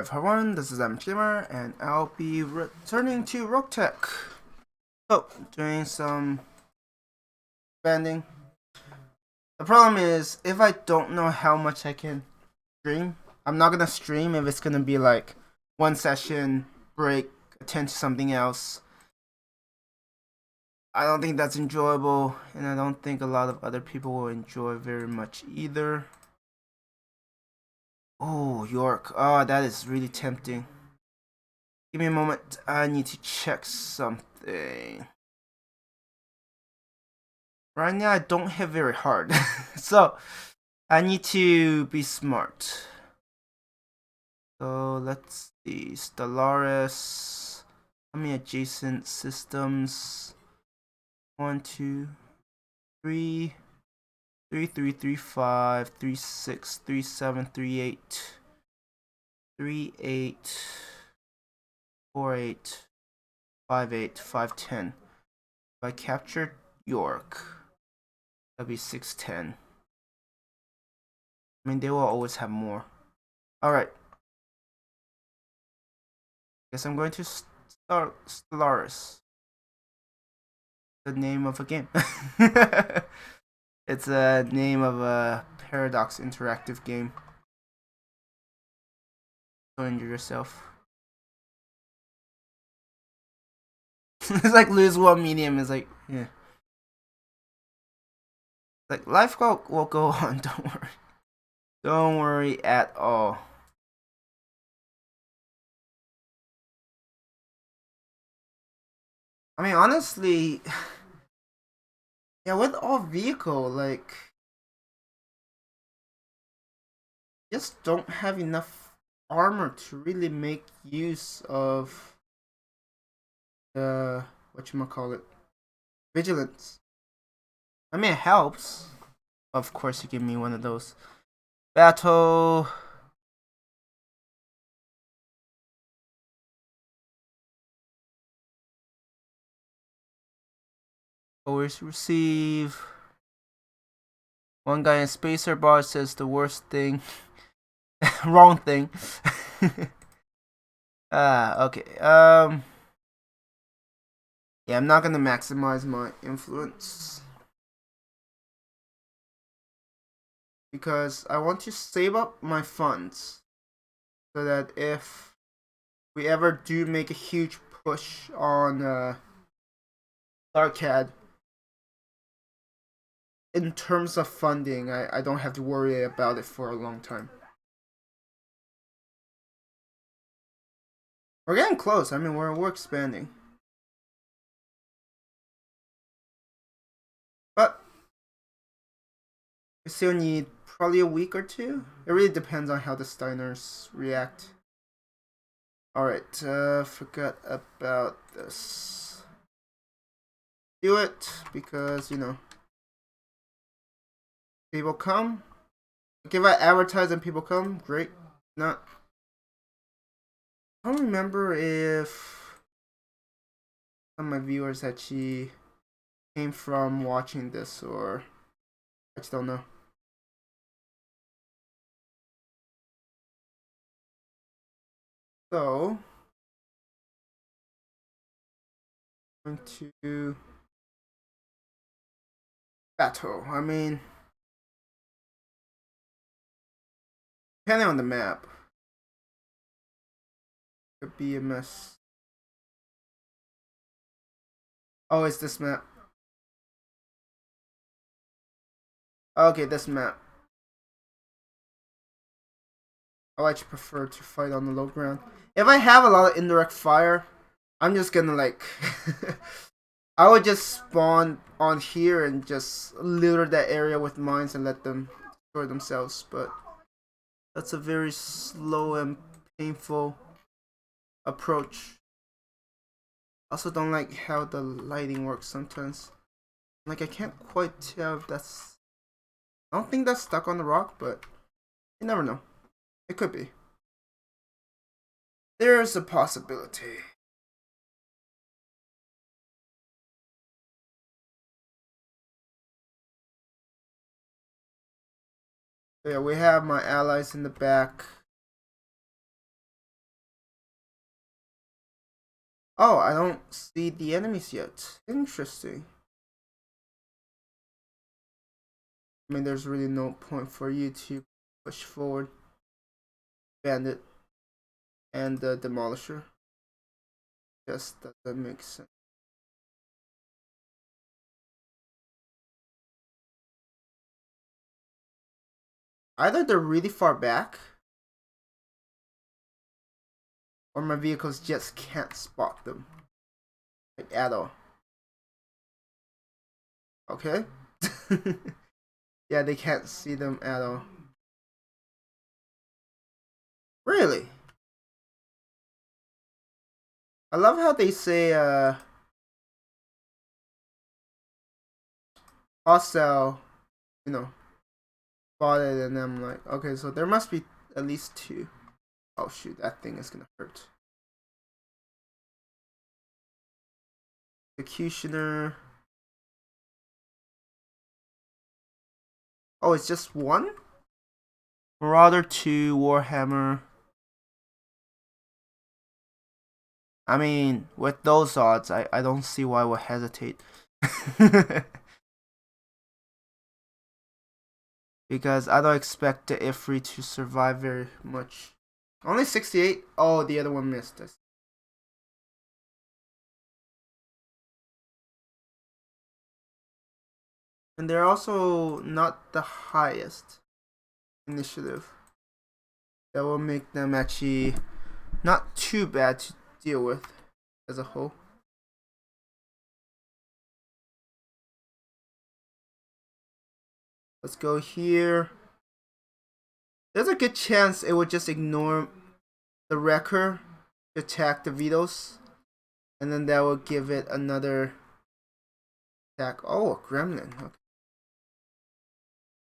Everyone, this is MechWarrior, and I'll be returning to Roguetech. So, doing some banding. The problem is, if I don't know how much I can stream, I'm not gonna stream if it's gonna be like one session, break, attend to something else. I don't think that's enjoyable, and I don't think a lot of other people will enjoy very much either. Oh, York. Oh, that is really tempting. Give me a moment. I need to check something. Right now, I don't hit very hard. So, I need to be smart. So, let's see. Stellaris. How many adjacent systems? 1, 2, 3, 3, 3, 3, 5, 3, 6, 3, 7, 3, 8, 3, 8, 4, 8, 5, 8, 5, 10. If I captured York, that'd be 6, 10. I mean, they will always have more. Alright. Guess I'm going to start Stellaris. The name of a game. It's a name of a Paradox interactive game. Go enjoy yourself. It's like lose one medium. It's like, yeah. Like life will go on. Don't worry. Don't worry at all. I mean, honestly, yeah, with all vehicle, like, just don't have enough armor to really make use of the whatchamacallit, vigilance. I mean, it helps. Of course, you give me one of those. Battle. Always receive. One guy in Spacer Bar says the worst thing. Wrong thing. Okay. Yeah, I'm not gonna maximize my influence. Because I want to save up my funds. So that if we ever do make a huge push on Arcade, in terms of funding, I don't have to worry about it for a long time. We're getting close. I mean, we're expanding. But we still need probably a week or two. It really depends on how the Steiners react. Alright, forgot about this. Do it, because, you know, people come. If I advertise and people come, great. Not. I don't remember if some of my viewers actually came from watching this, or I just don't know. So, I'm going to battle. I mean, depending on the map, could be a mess. Oh, it's this map. Okay, this map. I actually prefer to fight on the low ground. If I have a lot of indirect fire, I'm just gonna like I would just spawn on here and just litter that area with mines and let them destroy themselves, but that's a very slow and painful approach. I also don't like how the lighting works sometimes. Like, I can't quite tell if that's... I don't think that's stuck on the rock, but you never know. It could be. There's a possibility. So yeah, we have my allies in the back. Oh, I don't see the enemies yet. Interesting. I mean, there's really no point for you to push forward. Bandit and the Demolisher. Just that makes sense. Either they're really far back, or my vehicles just can't spot them. Like, at all. Okay? Yeah, they can't see them at all. Really? I love how they say, hostile, you know, spotted, and I'm like, okay, so there must be at least 2. Oh shoot, that thing is gonna hurt. Executioner. Oh, it's just 1? Marauder 2, Warhammer. I mean, with those odds, I don't see why I would hesitate. Because I don't expect the Ifrit to survive very much. Only 68? Oh, the other one missed us. And they're also not the highest initiative. That will make them actually not too bad to deal with as a whole. Let's go here. There's a good chance it would just ignore the Wrecker to attack the Vetoes. And then that will give it another attack. Oh, a Gremlin. Okay.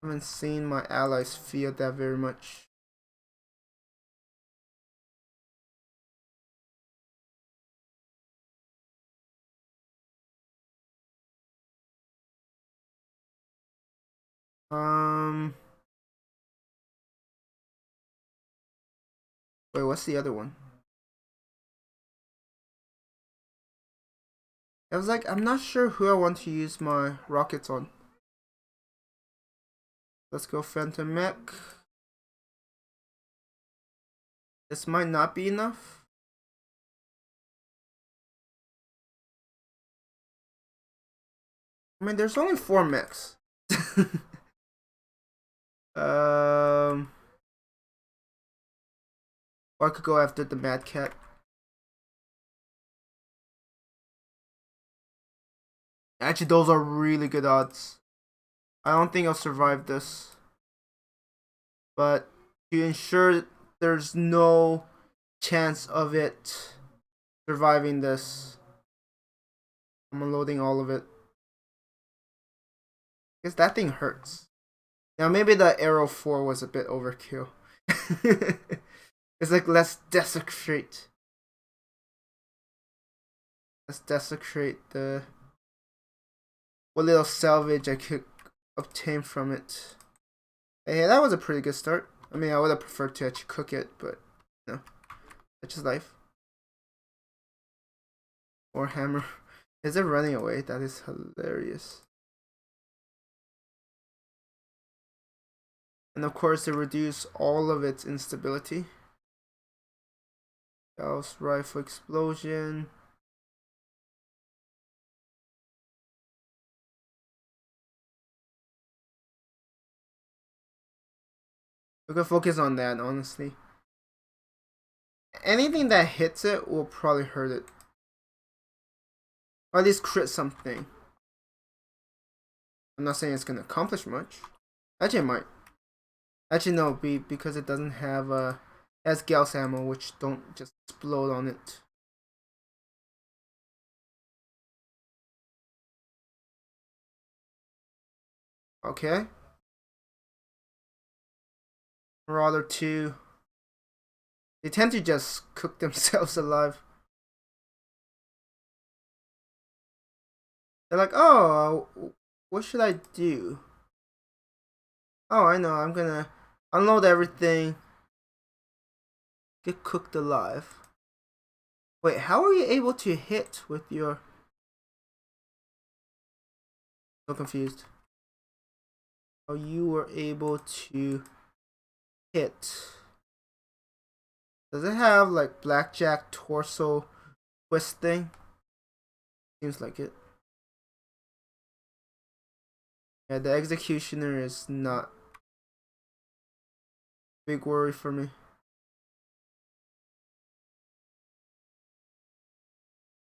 I haven't seen my allies feel that very much. Wait, what's the other one? I was like, I'm not sure who I want to use my rockets on. Let's go Phantom Mech. This might not be enough. I mean, there's only 4 mechs. Or I could go after the Mad Cat. Actually, those are really good odds. I don't think I'll survive this. But to ensure there's no chance of it surviving this, I'm unloading all of it. Because that thing hurts. Now maybe the Arrow 4 was a bit overkill. It's like, let's desecrate. Let's desecrate the what little salvage I could obtain from it. Hey, that was a pretty good start. I mean, I would have preferred to actually cook it, but no. That's just life. Or hammer. Is it running away? That is hilarious. And of course, it reduced all of its instability. Gauss rifle explosion. We can focus on that, honestly. Anything that hits it will probably hurt it. Or at least crit something. I'm not saying it's gonna accomplish much. Actually, it might. Actually, no, because it doesn't have has Gauss ammo, which don't just explode on it. Okay. Marauder 2. They tend to just cook themselves alive. They're like, oh, what should I do? Oh, I know, I'm gonna unload everything. Get cooked alive. Wait, how are you able to hit with your... So confused. How you were able to hit. Does it have like blackjack torso twist thing? Seems like it. Yeah, the executioner is not a big worry for me.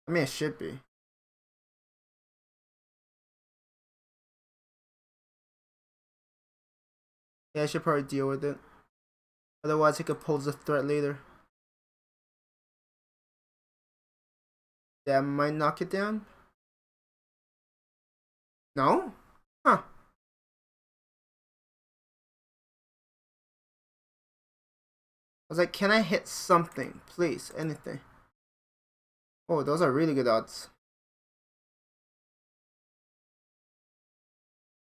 I mean, it should be. Yeah, I should probably deal with it. Otherwise, he could pose a threat later. That might knock it down. No? Huh. I was like, can I hit something? Please, anything. Oh, those are really good odds.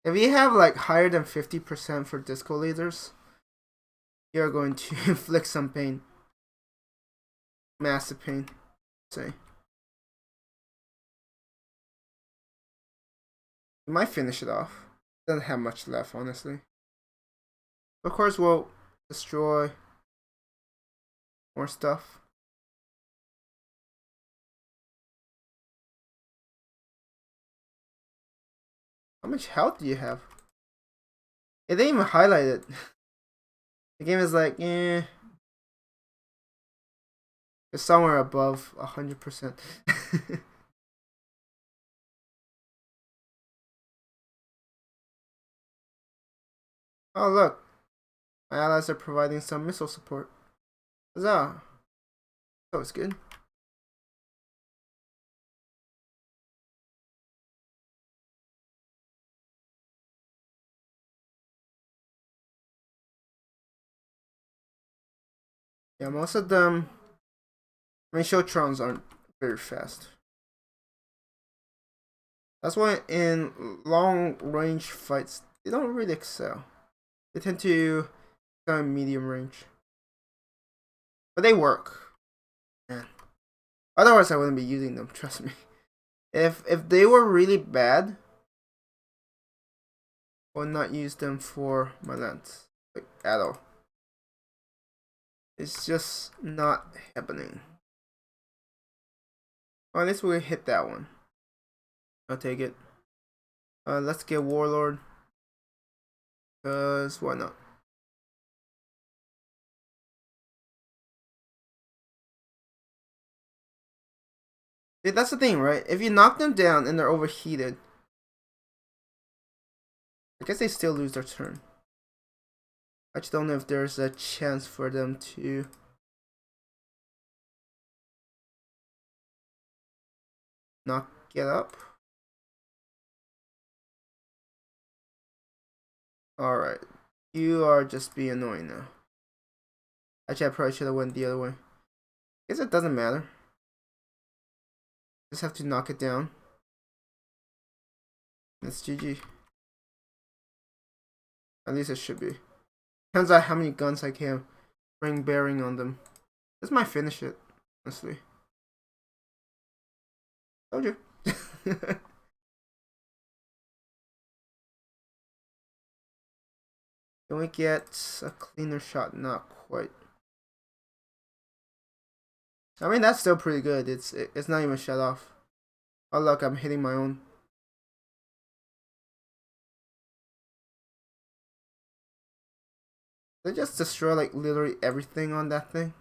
If you have like higher than 50% for disco lasers, you're going to inflict some pain. Massive pain, say. You might finish it off. Doesn't have much left, honestly. Of course, we'll destroy more stuff. How much health do you have? It didn't even highlight it. The game is like, eh. It's somewhere above 100%. Oh, look. My allies are providing some missile support. Huzzah. That was good. Yeah, most of them... I mean, Shotrons aren't very fast. That's why in long-range fights, they don't really excel. They tend to go in medium range. But they work. Man. Otherwise, I wouldn't be using them, trust me. If they were really bad, I would not use them for my lands. Like, at all. It's just not happening. Well, at least we hit that one. I'll take it. Let's get Warlord. Because why not? See, that's the thing, right? If you knock them down and they're overheated, I guess they still lose their turn. I just don't know if there's a chance for them to not get up. Alright. You are just being annoying now. Actually, I probably should have went the other way. I guess it doesn't matter. Just have to knock it down. That's GG. At least it should be. Depends on how many guns I can bring bearing on them. This might finish it, honestly. Told you. Can we get a cleaner shot? Not quite. I mean, that's still pretty good. It's not even shut off. Oh look, I'm hitting my own. They just destroy like literally everything on that thing.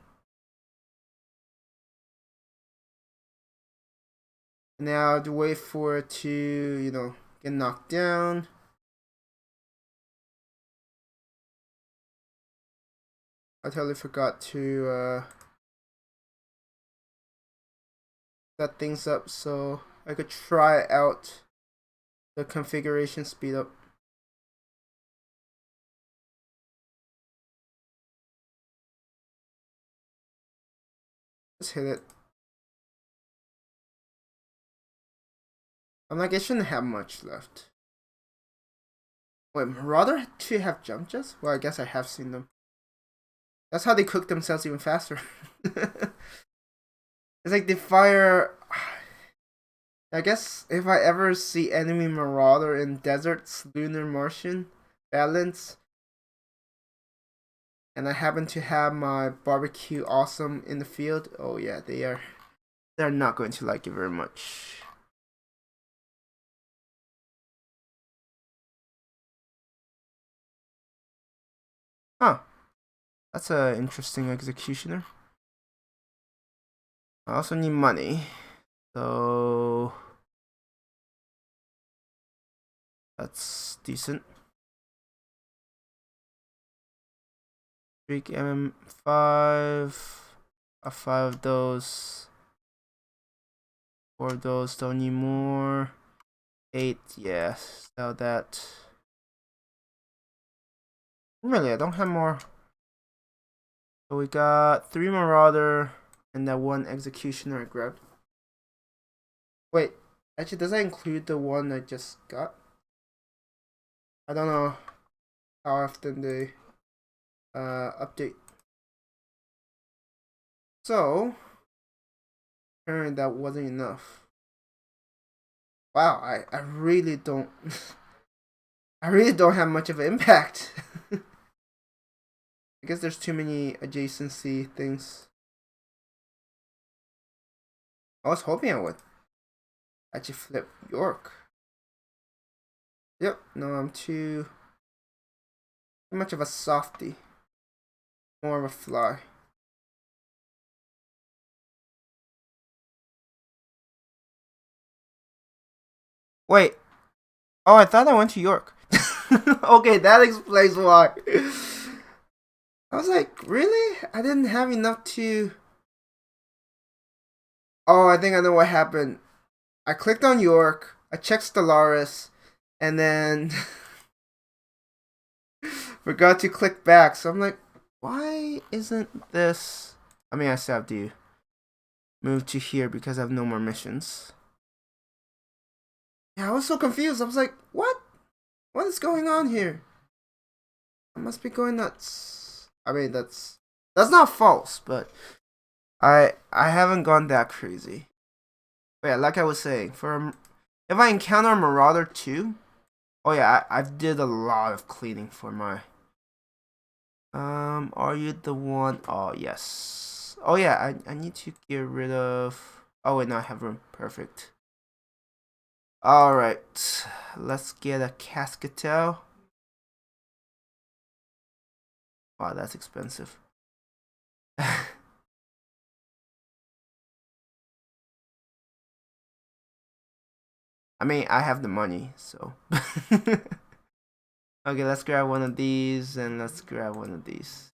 Now I have to wait for it to, you know, get knocked down. I totally forgot to set things up so I could try out the configuration speed up. Just hit it. I'm like, it shouldn't have much left. Wait, Marauder to have jump jets? Well, I guess I have seen them. That's how they cook themselves even faster. It's like they fire. I guess if I ever see enemy marauder in deserts, lunar, Martian, balance, and I happen to have my barbecue awesome in the field, oh yeah, they're not going to like it very much. Huh. That's an interesting executioner. I also need money. So that's decent. Big MM5. 5 of those. 4 of those, don't need more. 8, yes. Sell that. Really, I don't have more. So we got 3 Marauder and that 1 Executioner I grabbed. Wait, actually, does that include the one I just got? I don't know how often they update. So, apparently that wasn't enough. Wow, I really don't I really don't have much of an impact. I guess there's too many adjacency things. I was hoping I would actually flip York. Yep, no, I'm too much of a softy. More of a fly. Wait. Oh, I thought I went to York. Okay, that explains why. I was like, really? I didn't have enough to... Oh, I think I know what happened. I clicked on York, I checked Stellaris, and then forgot to click back. So I'm like, why isn't this... I mean, I still have to move to here because I have no more missions. Yeah, I was so confused. I was like, what? What is going on here? I must be going nuts. I mean, that's not false, but I haven't gone that crazy. But yeah, like I was saying, if I encounter a Marauder 2, oh yeah, I did a lot of cleaning for my... are you the one? Oh, yes. Oh yeah, I need to get rid of... Oh wait, no, I have room. Perfect. Alright, let's get a Cascatel. Wow, that's expensive. I mean, I have the money, so. Okay, let's grab one of these, and let's grab one of these.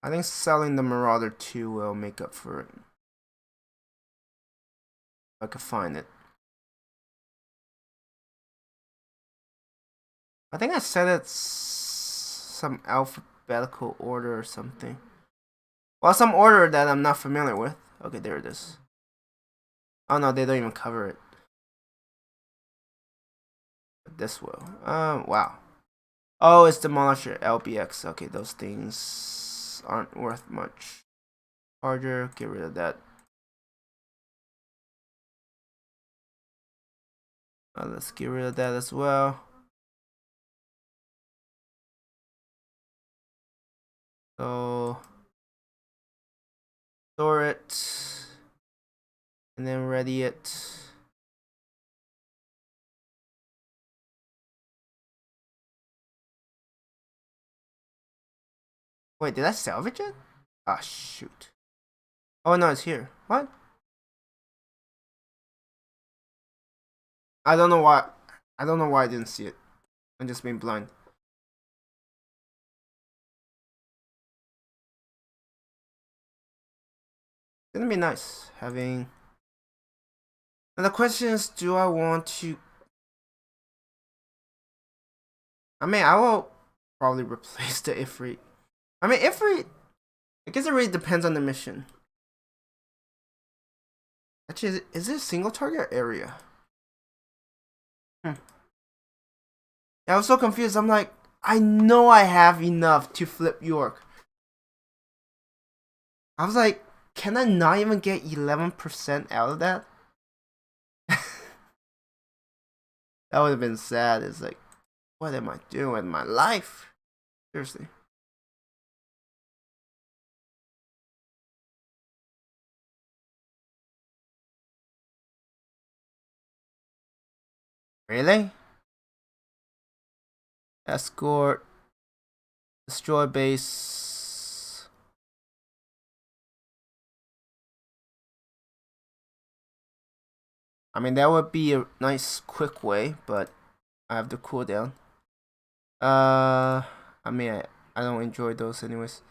I think selling the Marauder 2 will make up for it. If I could find it. I think I said it's some alphabetical order or something. Well, some order that I'm not familiar with. Okay, there it is. Oh no, they don't even cover it. But this will. Wow. Oh, it's Demolisher LBX. Okay, those things aren't worth much. Harder, get rid of that. Let's get rid of that as well. So store it and then ready it. Wait, did I salvage it? Ah, shoot. Oh no, it's here. What? I don't know why. I don't know why I didn't see it. I'm just being blind. It's gonna be nice having. And the question is, do I want to? I mean, I will probably replace the Ifrit. I mean, Ifrit. I guess it really depends on the mission. Actually, is it a single target area? Yeah, I was so confused. I'm like, I know I have enough to flip York. I was like, can I not even get 11% out of that? That would have been sad. It's like, what am I doing with my life? Seriously. Really? Escort. Destroy base. I mean, that would be a nice quick way, but I have the cooldown. I mean, I don't enjoy those anyways.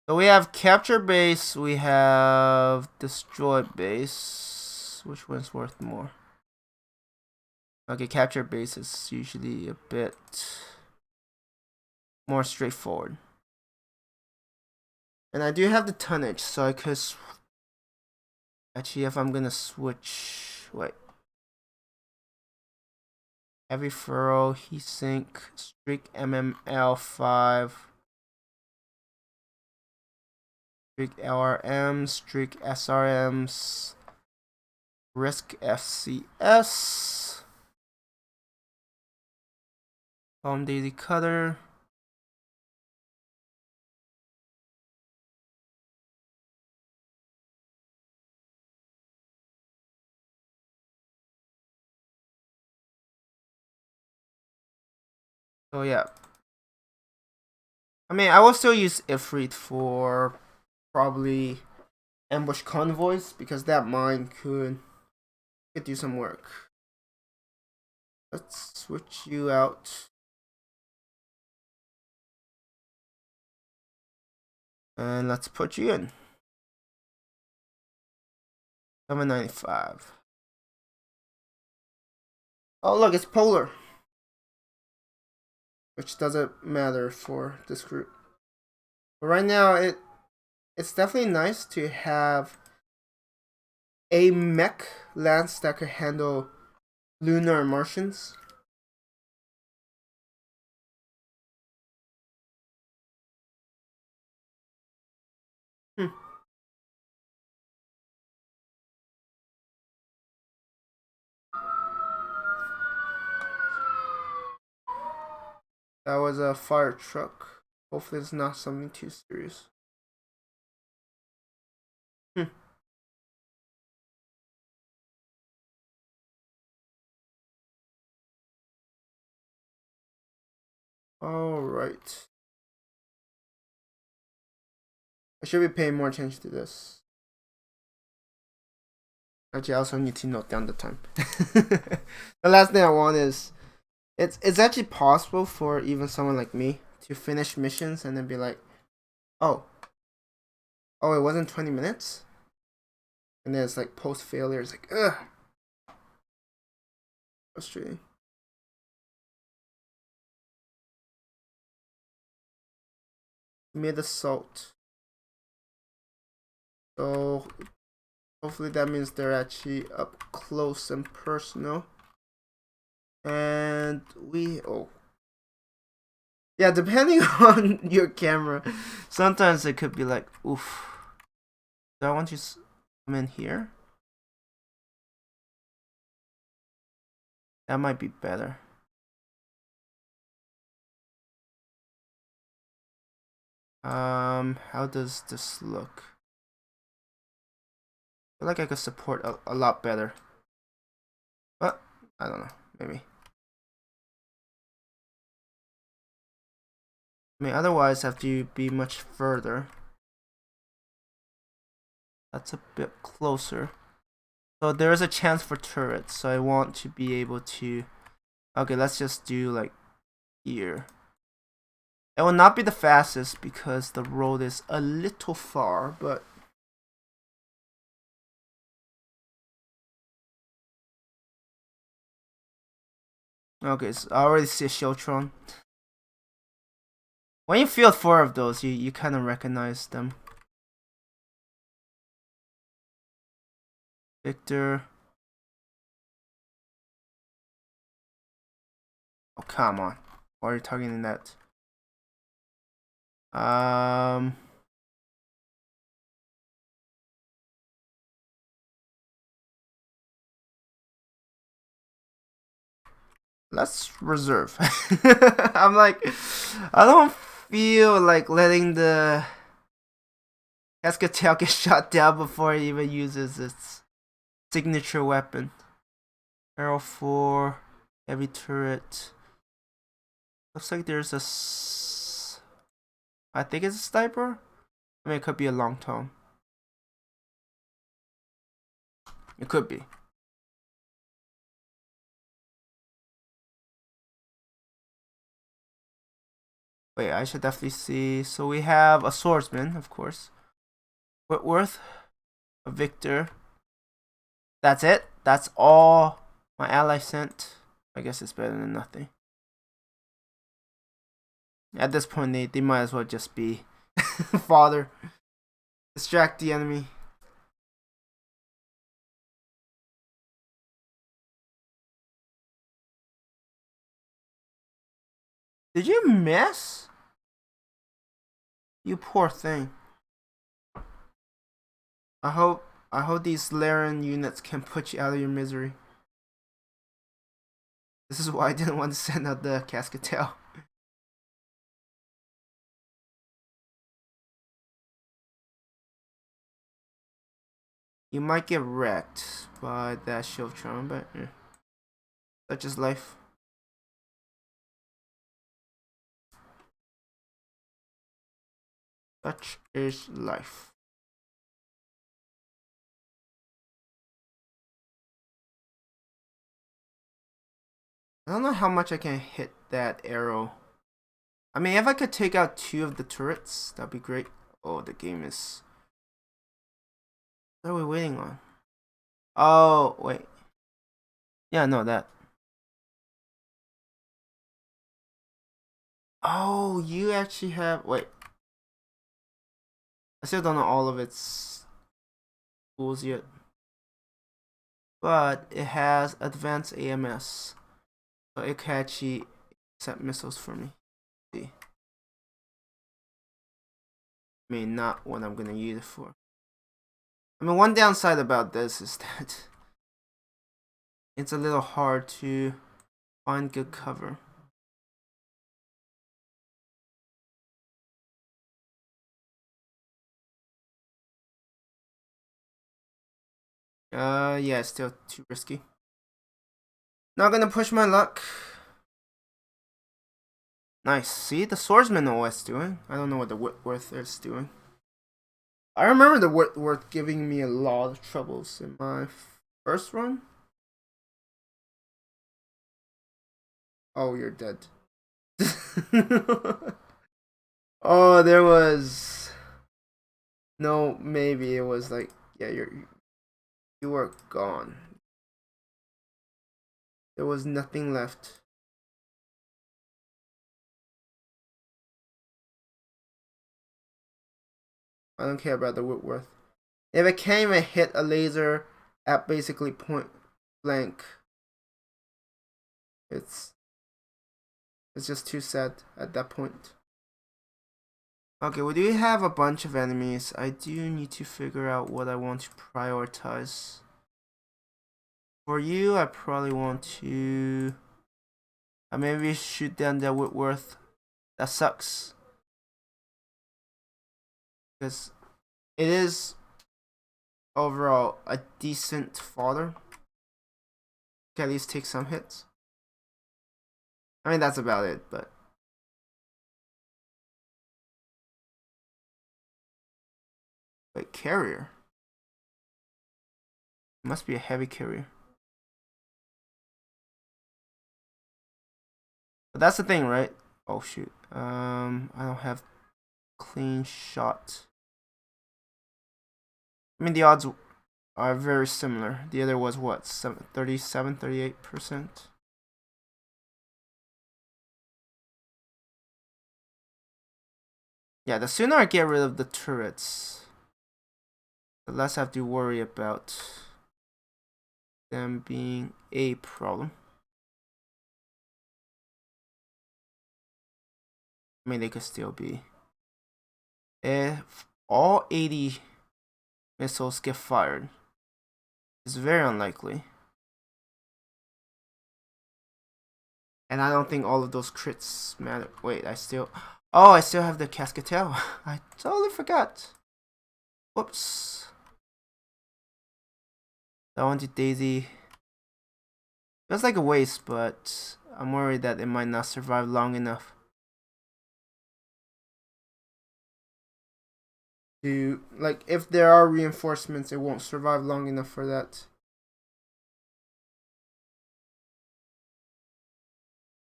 So we have capture base, we have destroy base. Which one's worth more? Okay, capture base is usually a bit more straightforward. And I do have the tonnage, so I could actually, if I'm gonna switch, wait. Heavy furrow, heat sink, streak MML5, streak LRM, streak SRMs, risk FCS, palm daisy cutter. So yeah. I mean, I will still use Ifrit for probably ambush convoys because that mine could do some work. Let's switch you out. And let's put you in. 795. Oh look, it's polar. Which doesn't matter for this group. But right now it's definitely nice to have a mech lance that could handle lunar Martians. That was a fire truck. Hopefully it's not something too serious. Alright. I should be paying more attention to this. Actually, I also need to note down the time. The last thing I want is it's actually possible for even someone like me to finish missions and then be like, oh, it wasn't 20 minutes, and then it's like post failure. It's like, ugh, frustrating. Mid assault. So hopefully that means they're actually up close and personal. And yeah, depending on your camera, sometimes it could be like, oof. Do I want to come in here? That might be better. How does this look? I feel like I could support a lot better. But I don't know, maybe. I mean, otherwise, I have to be much further. That's a bit closer. So there is a chance for turrets. So I want to be able to. Okay, let's just do like here. It will not be the fastest because the road is a little far, but. Okay, so I already see a Shotron. When you field 4 of those, you kind of recognize them. Victor. Oh, come on. while you're targeting that. Let's reserve. I'm like, I don't feel like letting the Cascatel get shot down before it even uses its signature weapon. Arrow 4, heavy turret. Looks like there's a. I think it's a sniper. I mean, it could be a long tone. It could be. Wait, I should definitely see. So we have a swordsman, of course. Whitworth, a victor. That's it. That's all my ally sent. I guess it's better than nothing. At this point, they might as well just be fodder. Distract the enemy. Did you miss? You poor thing. I hope these Laren units can put you out of your misery. This is why I didn't want to send out the Cascatel. You might get wrecked by that shield charm, but yeah. Such is life. Such is life. I don't know how much I can hit that arrow. I mean, if I could take out 2 of the turrets, that'd be great. Oh, the game is... What are we waiting on? Oh, wait. Yeah, no, that. Oh, you actually have... Wait. I still don't know all of its tools yet. But it has advanced AMS. So it can actually set missiles for me. See. I mean, not what I'm gonna use it for. I mean, one downside about this is that it's a little hard to find good cover. Yeah, it's still too risky. Not gonna push my luck. Nice. See, the swordsman know what it's doing. I don't know what the Whitworth is doing. I remember the Whitworth giving me a lot of troubles in my first run. Oh, you're dead. Oh, there was... No, maybe it was like... Yeah, you were gone. There was nothing left. I don't care about the Whitworth. If it can't even hit a laser at basically point blank, it's just too sad at that point. Okay, we do have a bunch of enemies. I do need to figure out what I want to prioritize. For you, I probably want to... maybe shoot down that Whitworth. That sucks. Because it is overall a decent fodder. Can at least take some hits. I mean, that's about it, but... Wait, carrier? Must be a heavy carrier. But that's the thing, right? Oh shoot. I don't have clean shot. I mean, the odds are very similar. The other was what? 37, 38%? Yeah, the sooner I get rid of the turrets, the less I have to worry about them being a problem. I mean, they could still be. If all 80 missiles get fired, it's very unlikely. And I don't think all of those crits matter. Wait, I still have the Cascatelle. I totally forgot. Whoops. That one to Daisy. Feels like a waste, but I'm worried that it might not survive long enough to, like, if there are reinforcements, it won't survive long enough for that.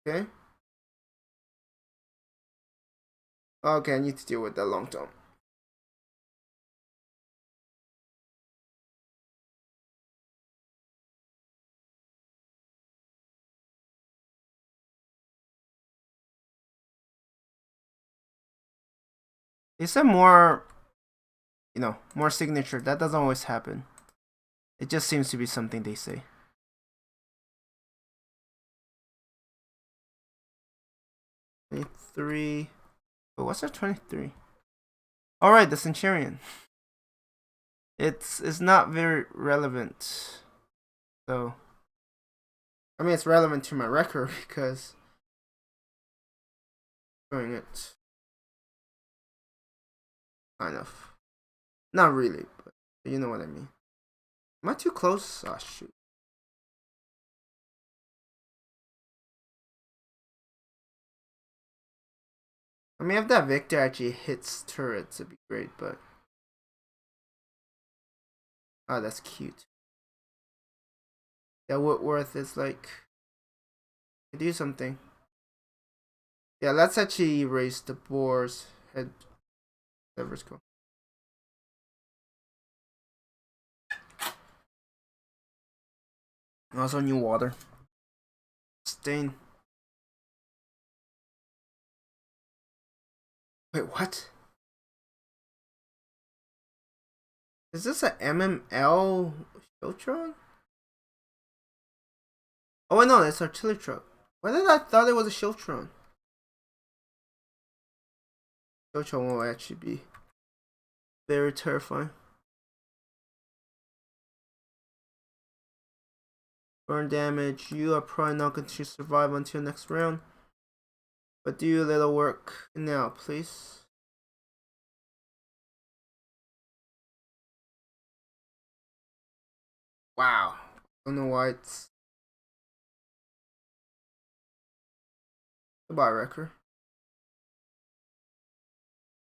Okay. Okay, I need to deal with that long term. It's a more, more signature. That doesn't always happen. It just seems to be something they say. 23. But what's our 23? Alright, the Centurion. It's not very relevant. So, I mean, it's relevant to my record because doing it. Kind of. Not really, but you know what I mean. Am I too close? Ah, shoot. I mean, if that Victor actually hits turrets, it'd be great, but... Oh, that's cute. That Whitworth is like... do something. Yeah, let's actually erase the boar's head. Whatever's cool. Also, new water. Stain. Wait, what? Is this a MML Shiltron? Oh, wait, no, that's artillery truck. Why did I thought it was a Shiltron? Shiltron will actually be very terrifying. Burn damage. You are probably not going to survive until next round. But do a little work now, please. Wow. I don't know why it's... Goodbye, Wrecker.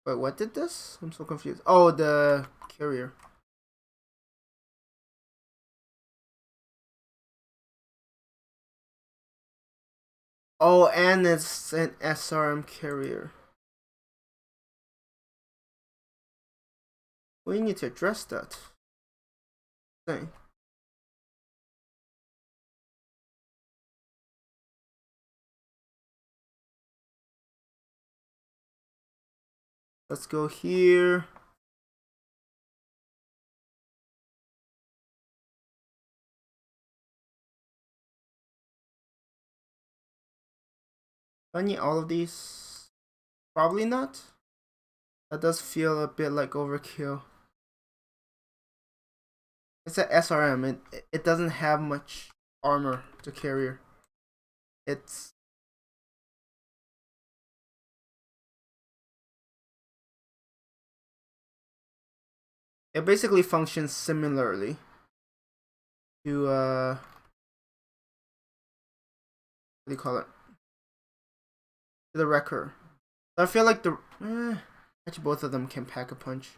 Wait, what did this? I'm so confused. Oh, the carrier. Oh, and it's an SRM carrier. We need to address that thing. Let's go here. Do I need all of these? Probably not. That does feel a bit like overkill. It's an SRM. It doesn't have much armor to carrier. It's... It basically functions similarly to what do you call it? The Wrecker. I feel like the actually both of them can pack a punch.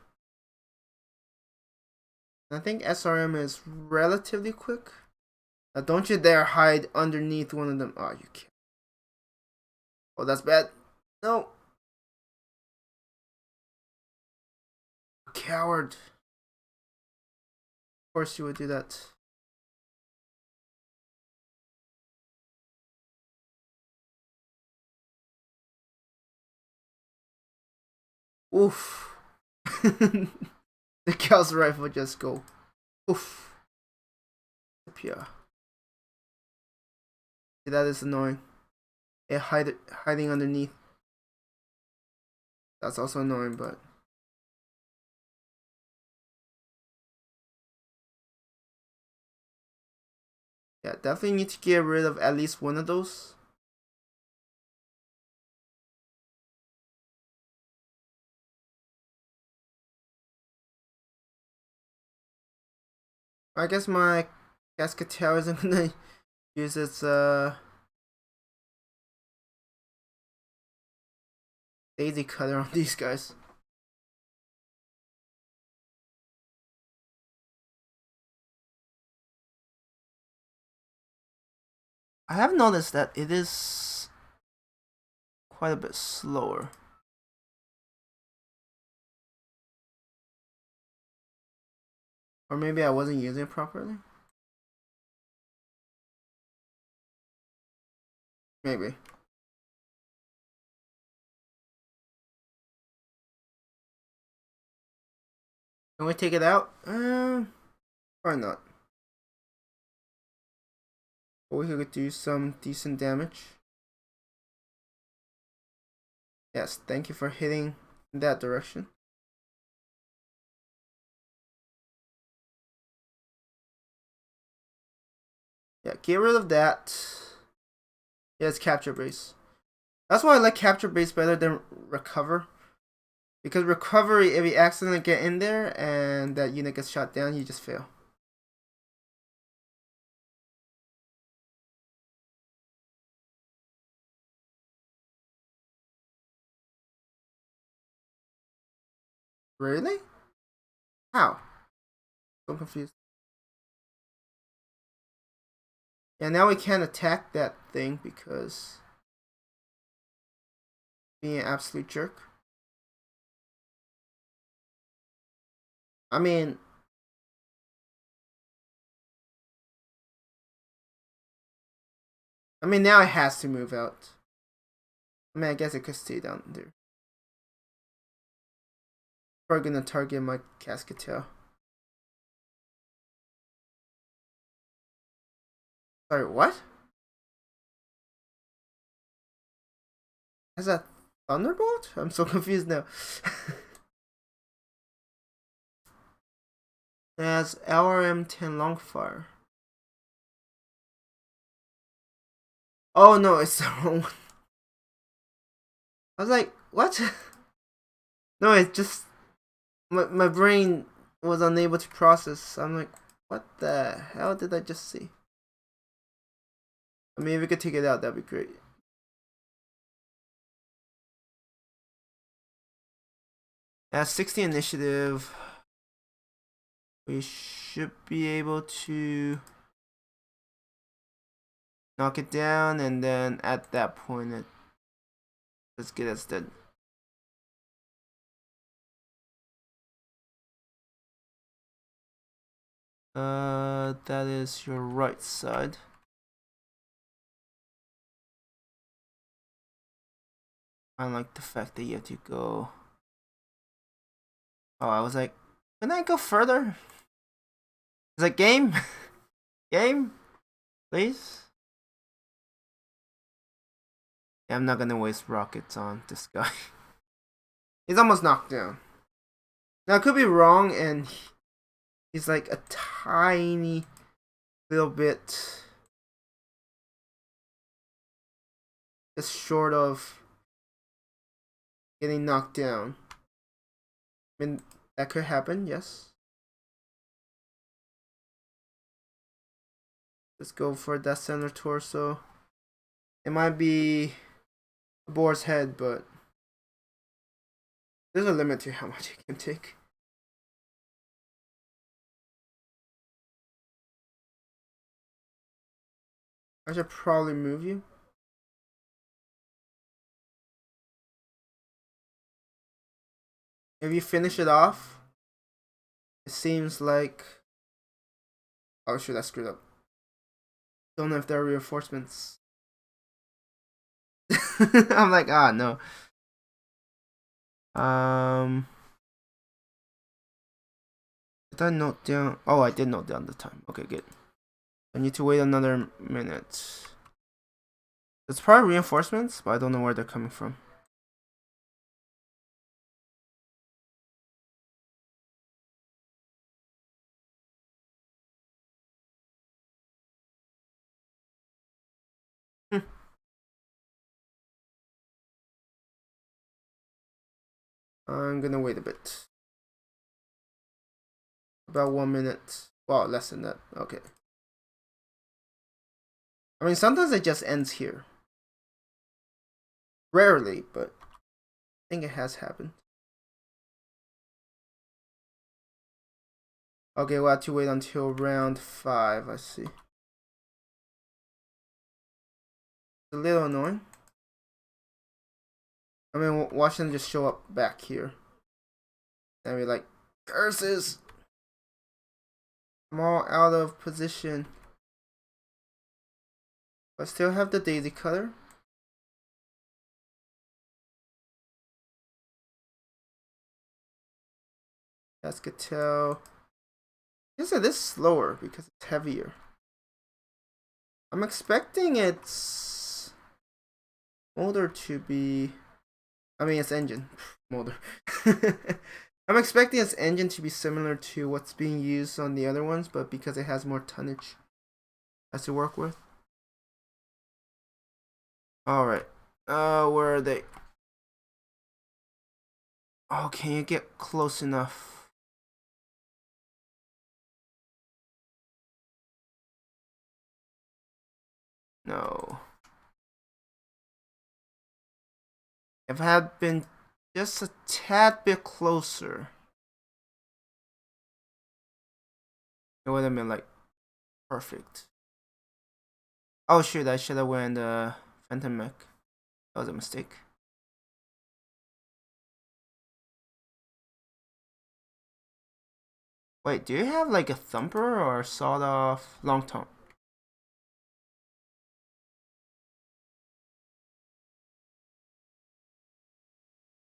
I think SRM is relatively quick. Now don't you dare hide underneath one of them. Oh, you can't. Oh, that's bad. No. Coward. Of course you would do that. Oof. The Gauss rifle just go. Oof. Yeah. That is annoying. It hiding underneath. That's also annoying, but yeah, definitely need to get rid of at least one of those. I guess my Cascatel isn't gonna use its daisy cutter on these guys. I have noticed that it is quite a bit slower. Or maybe I wasn't using it properly. Maybe. Can we take it out? Probably not. But we could do some decent damage. Yes, thank you for hitting in that direction. Yeah, get rid of that. Yeah, it's capture base. That's why I like capture base better than recover. Because recovery, if you accidentally get in there and that unit gets shot down, you just fail. Really? How? So confused. Yeah, now we can't attack that thing because being an absolute jerk. I mean, now it has to move out. I guess it could stay down there. We're gonna target my Cascatel. Sorry, what? Has a thunderbolt? I'm so confused now. It has LRM-10 Longfire. Oh no, it's the wrong one. I was like, what? No, it's just my brain was unable to process. I'm like, what the hell did I just see? I mean, if we could take it out, that'd be great. At 60 initiative, we should be able to knock it down, and then at that point, let's get us dead. That is your right side. I like the fact that you have to go. Oh, I was like, can I go further? Is that game? Game? Please? Yeah, I'm not gonna waste rockets on this guy. He's almost knocked down. Now, I could be wrong, and he's like a tiny little bit just short of getting knocked down. I mean, that could happen, yes. Let's go for that center torso. It might be a boar's head, but there's a limit to how much it can take. I should probably move you. If you finish it off, it seems like... Oh shoot, I screwed up. Don't know if there are reinforcements. I'm like, no. Did I note down? Oh, I did note down the time. Okay, good. I need to wait another minute. It's probably reinforcements, but I don't know where they're coming from. I'm gonna wait a bit. About 1 minute. Well, less than that. Okay. I mean, sometimes it just ends here. Rarely, but I think it has happened. Okay, we'll have to wait until round 5, I see. It's a little annoying. I mean, watch them just show up back here. And be like, curses! I'm all out of position. I still have the daisy cutter. Cascatel. I guess it is slower because it's heavier. I'm expecting its motor to be... I mean, its engine. Motor. I'm expecting its engine to be similar to what's being used on the other ones, but because it has more tonnage, has to work with. Alright. Where are they? Oh, can you get close enough? No. If I had been just a tad bit closer, it would have been like perfect. Oh shoot, I should have went Phantom Mech. That was a mistake. Wait, do you have like a thumper or a sawed off long tone?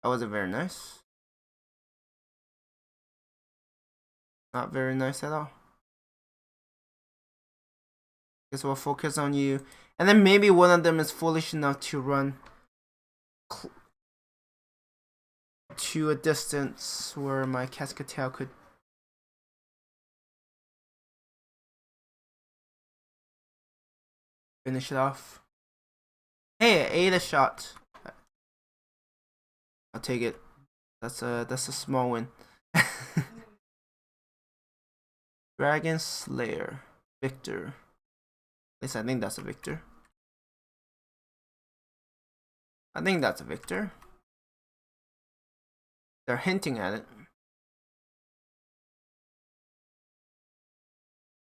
That wasn't very nice. Not very nice at all. Guess we'll focus on you. And then maybe one of them is foolish enough to run to a distance where my Cascatel could finish it off. Hey, I ate a shot. I'll take it. That's a small win. Dragon Slayer. Victor. At least I think that's a victor. I think that's a victor. They're hinting at it.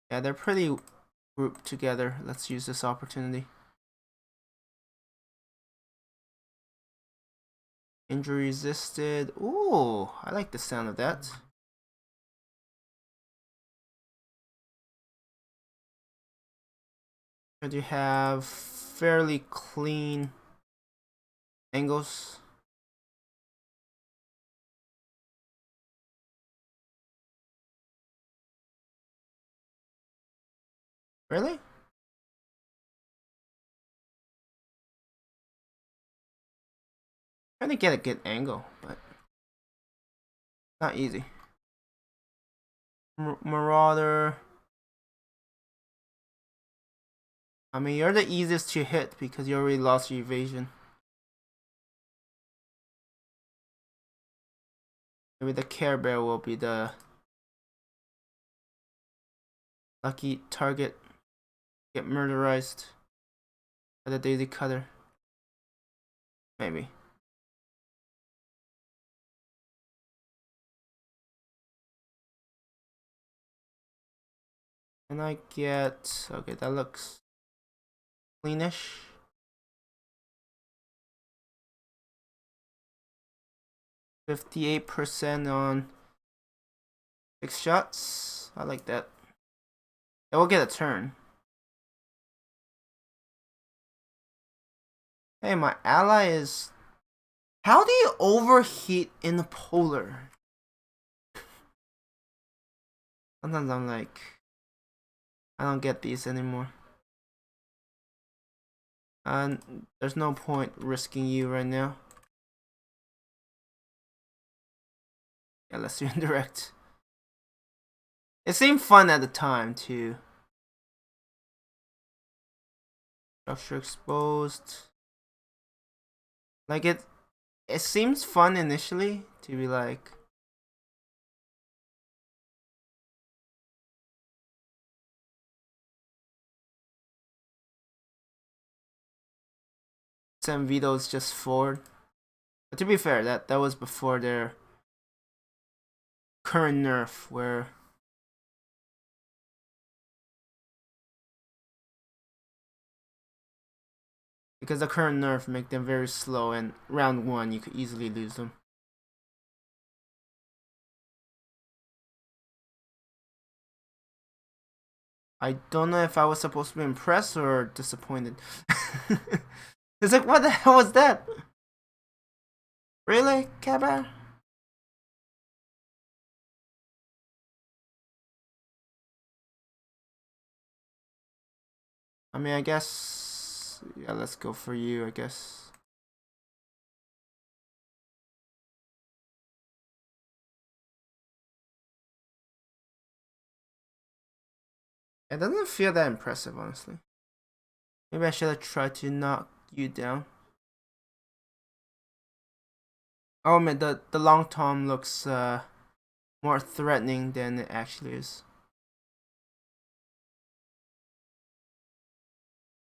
Yeah, they're pretty grouped together. Let's use this opportunity. Injury resisted. Ooh, I like the sound of that. And you have fairly clean angles. Really? Trying to get a good angle, but not easy. Marauder. I mean, you're the easiest to hit because you already lost your evasion. Maybe the Care Bear will be the lucky target. Get murderized by the Daisy Cutter. Maybe. And I get... Okay, that looks cleanish. %58 on 6 shots. I like that. I will get a turn. Hey, my ally is... How do you overheat in the polar? Sometimes I'm like... I don't get these anymore. And there's no point risking you right now. Yeah, let's do indirect. It seemed fun at the time too. Structure exposed. Like it seems fun initially to be like. Some vetoes just forward. But to be fair, that was before their current nerf, where because the current nerf make them very slow, and round 1 you could easily lose them. I don't know if I was supposed to be impressed or disappointed. It's like, what the hell was that? Really, Cabar? I mean, I guess, yeah, let's go for you, I guess. It doesn't feel that impressive, honestly. Maybe I should have tried to knock you down. Oh man, the long tom looks more threatening than it actually is.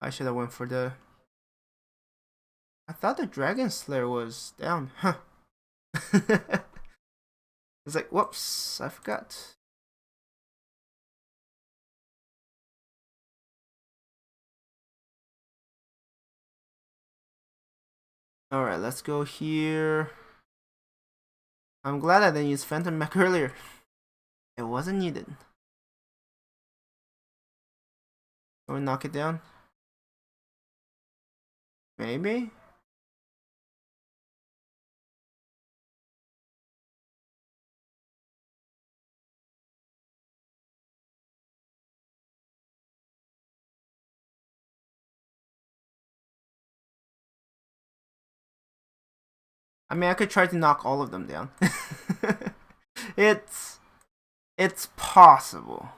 I should have went for the. I thought the Dragon Slayer was down, huh? It's like, whoops, I forgot. Alright, let's go here. I'm glad I didn't use Phantom Mech earlier. It wasn't needed. Can we knock it down? Maybe? I mean, I could try to knock all of them down. It's possible.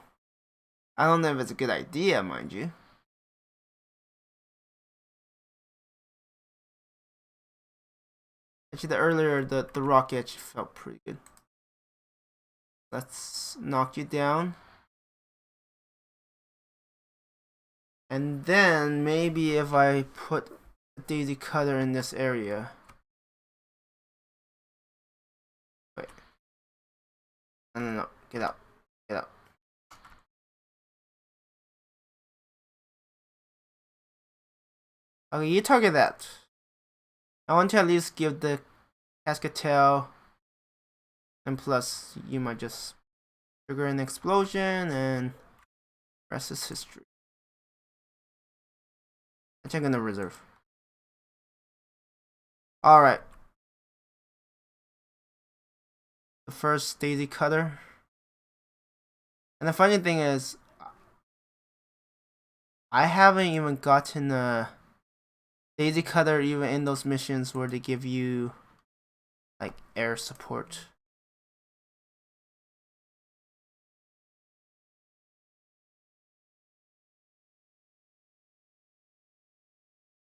I don't know if it's a good idea, mind you. Actually, the rocket felt pretty good. Let's knock you down. And then maybe if I put a daisy cutter in this area. Wait. No. Get out. Get out. Okay, you target that. I want to at least give the Cascadetail. And plus, you might just trigger an explosion and rest is history. I think I'm gonna reserve. Alright. The first daisy cutter. And the funny thing is, I haven't even gotten a daisy cutter even in those missions where they give you like air support.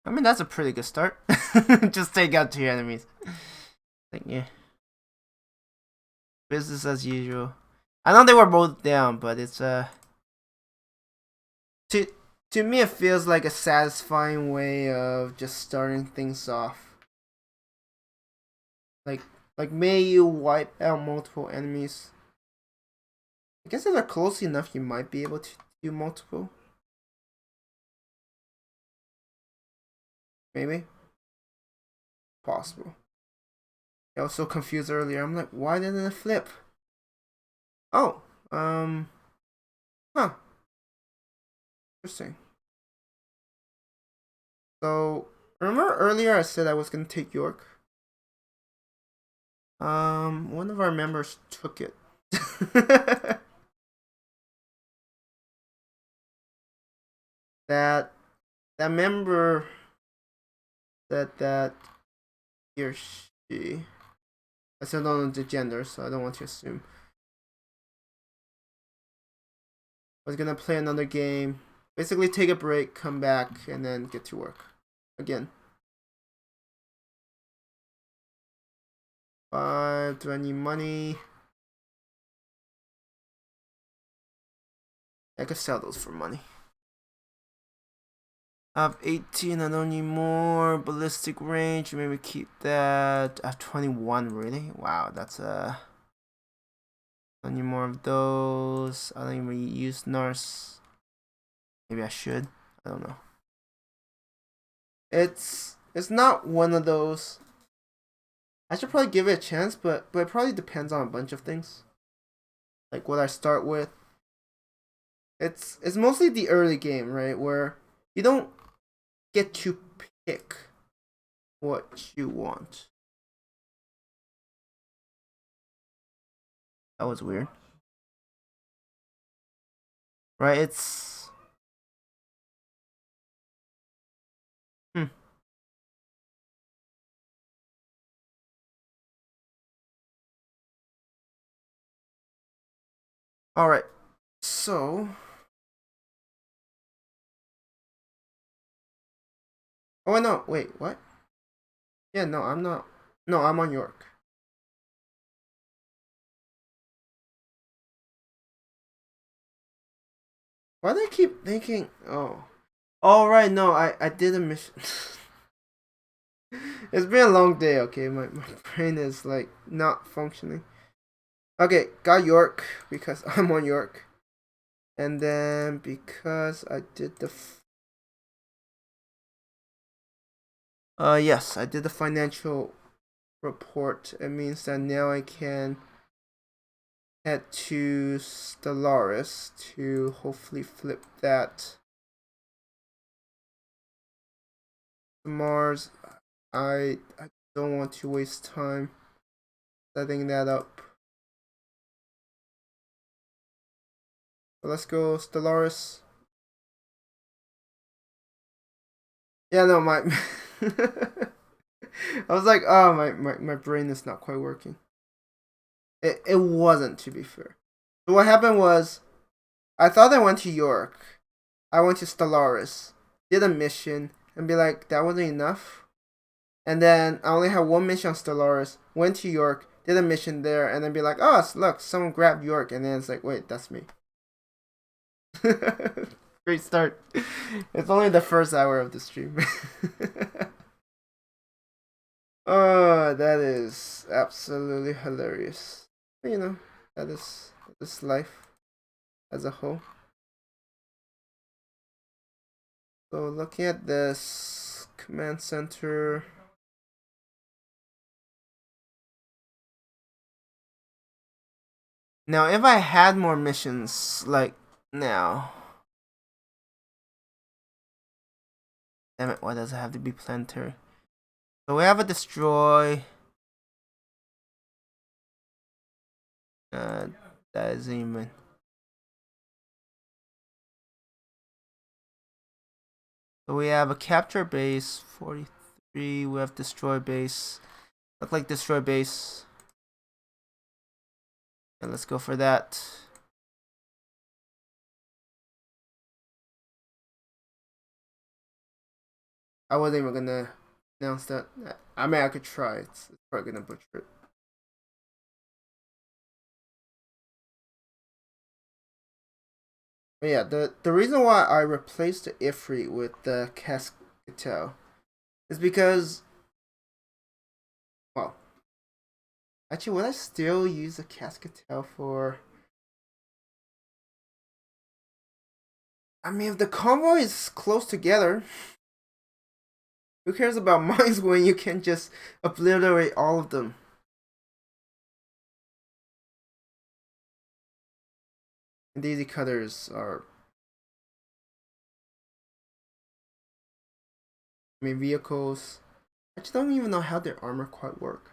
I mean, that's a pretty good start. Just take out 2 enemies. Like, yeah. Business as usual. I know they were both down, but it's to me it feels like a satisfying way of just starting things off. Like may you wipe out multiple enemies. I guess if they're close enough you might be able to do multiple. Maybe. Possible. I was so confused earlier. I'm like, why didn't it flip? Oh, huh. Interesting. So, remember earlier I said I was gonna take York? One of our members took it. that member said that he or she. I still don't know the gender, so I don't want to assume. I was gonna play another game, basically take a break, come back, and then get to work again. 5. Do I need money? I could sell those for money. I have 18, I don't need more. Ballistic range, maybe keep that. I have 21, really? Wow, that's I don't need more of those. I don't even use NARS. Maybe I should. I don't know. It's not one of those. I should probably give it a chance, but it probably depends on a bunch of things. Like what I start with. It's mostly the early game, right? Where you don't get to pick what you want. That was weird. Right, it's Alright. So oh no, wait, what? Yeah, no, I'm not. No, I'm on York. Why do I keep thinking oh right, no, I did a mission. It's been a long day, okay? My brain is like not functioning. Okay, got York because I'm on York. And then because I did the yes, I did the financial report. It means that now I can head to Stellaris to hopefully flip that to Mars. I don't want to waste time setting that up. So let's go Stellaris. Yeah, no, my I was like, oh, my brain is not quite working. It wasn't, to be fair. So what happened was, I thought I went to York. I went to Stellaris, did a mission, and be like, that wasn't enough. And then I only had one mission on Stellaris, went to York, did a mission there, and then be like, oh, look, someone grabbed York. And then it's like, wait, that's me. Great start. It's only the first hour of the stream. Oh, that is absolutely hilarious. But, you know, that is life as a whole. So looking at this command center. Now, if I had more missions like now. Damn it, why does it have to be planetary? So we have a destroy. That isn't even. So we have a capture base, 43. We have destroy base. Look like destroy base. And let's go for that. I wasn't even gonna announce that. I mean, I could try. It's probably gonna butcher it. But yeah, the reason why I replaced the Ifrit with the Cascatel is because, well, actually, would I still use the Cascatel for? I mean, if the convoy is close together, who cares about mines when you can just obliterate all of them? And daisy cutters are, I mean, vehicles. I just don't even know how their armor quite work.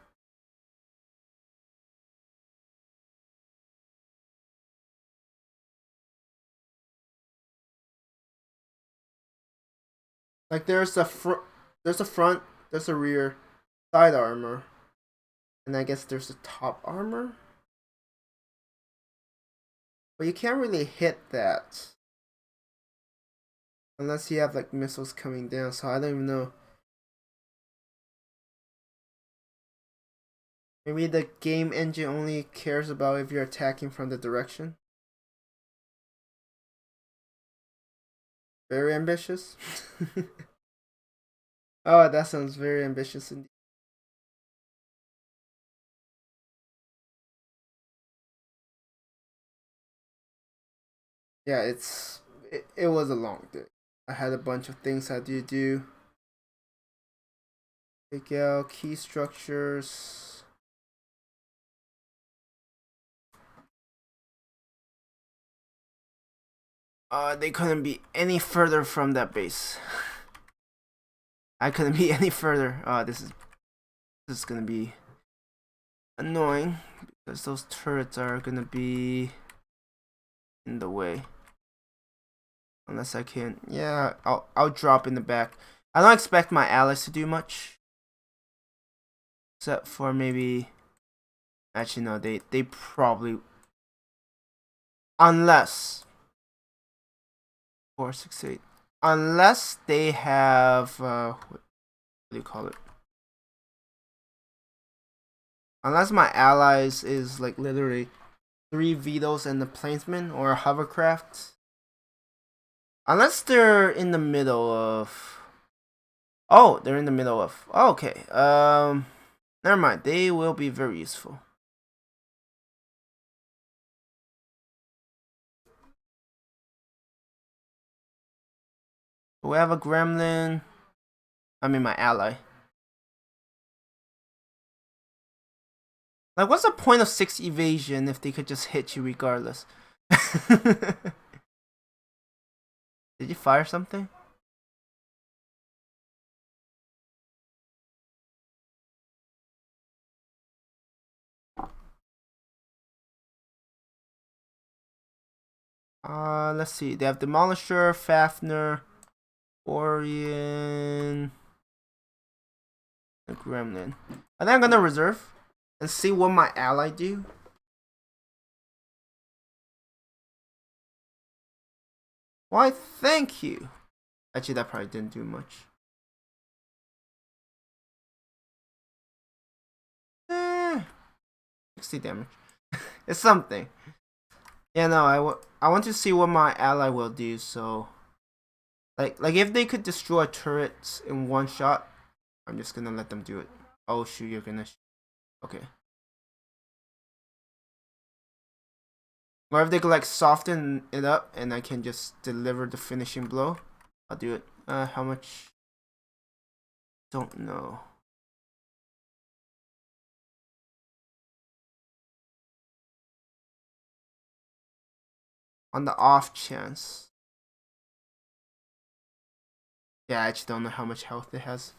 Like there's a front, there's a rear, side armor, and I guess there's a top armor. But you can't really hit that unless you have like missiles coming down. So I don't even know. Maybe the game engine only cares about if you're attacking from the direction. Very ambitious. Oh, that sounds very ambitious indeed. Yeah, it was a long day. I had a bunch of things I had to do. Take out key structures. They couldn't be any further from that base. I couldn't be any further. This is gonna be annoying because those turrets are gonna be in the way. Unless I can, yeah, I'll drop in the back. I don't expect my allies to do much, except for maybe. Actually, no, they probably, unless 468, unless they have what do you call it? Unless my allies is like literally 3 vetoes and the plainsman or hovercraft. Unless they're in the middle of. Oh, they're in the middle of. Oh, okay. Never mind. They will be very useful. We have a gremlin. I mean, my ally. Like, what's the point of 6 evasion if they could just hit you regardless? Did you fire something? Let's see. They have Demolisher, Fafnir, Orion, and Gremlin. I think I'm gonna reserve and see what my ally do. Why, thank you. Actually, that probably didn't do much. 60 damage. It's something. Yeah, no, I want to see what my ally will do, so. Like if they could destroy turrets in one shot, I'm just gonna let them do it. Oh shoot, you're gonna. Okay. Or if they could like soften it up and I can just deliver the finishing blow, I'll do it. How much? Don't know. On the off chance. Yeah, I actually don't know how much health it has.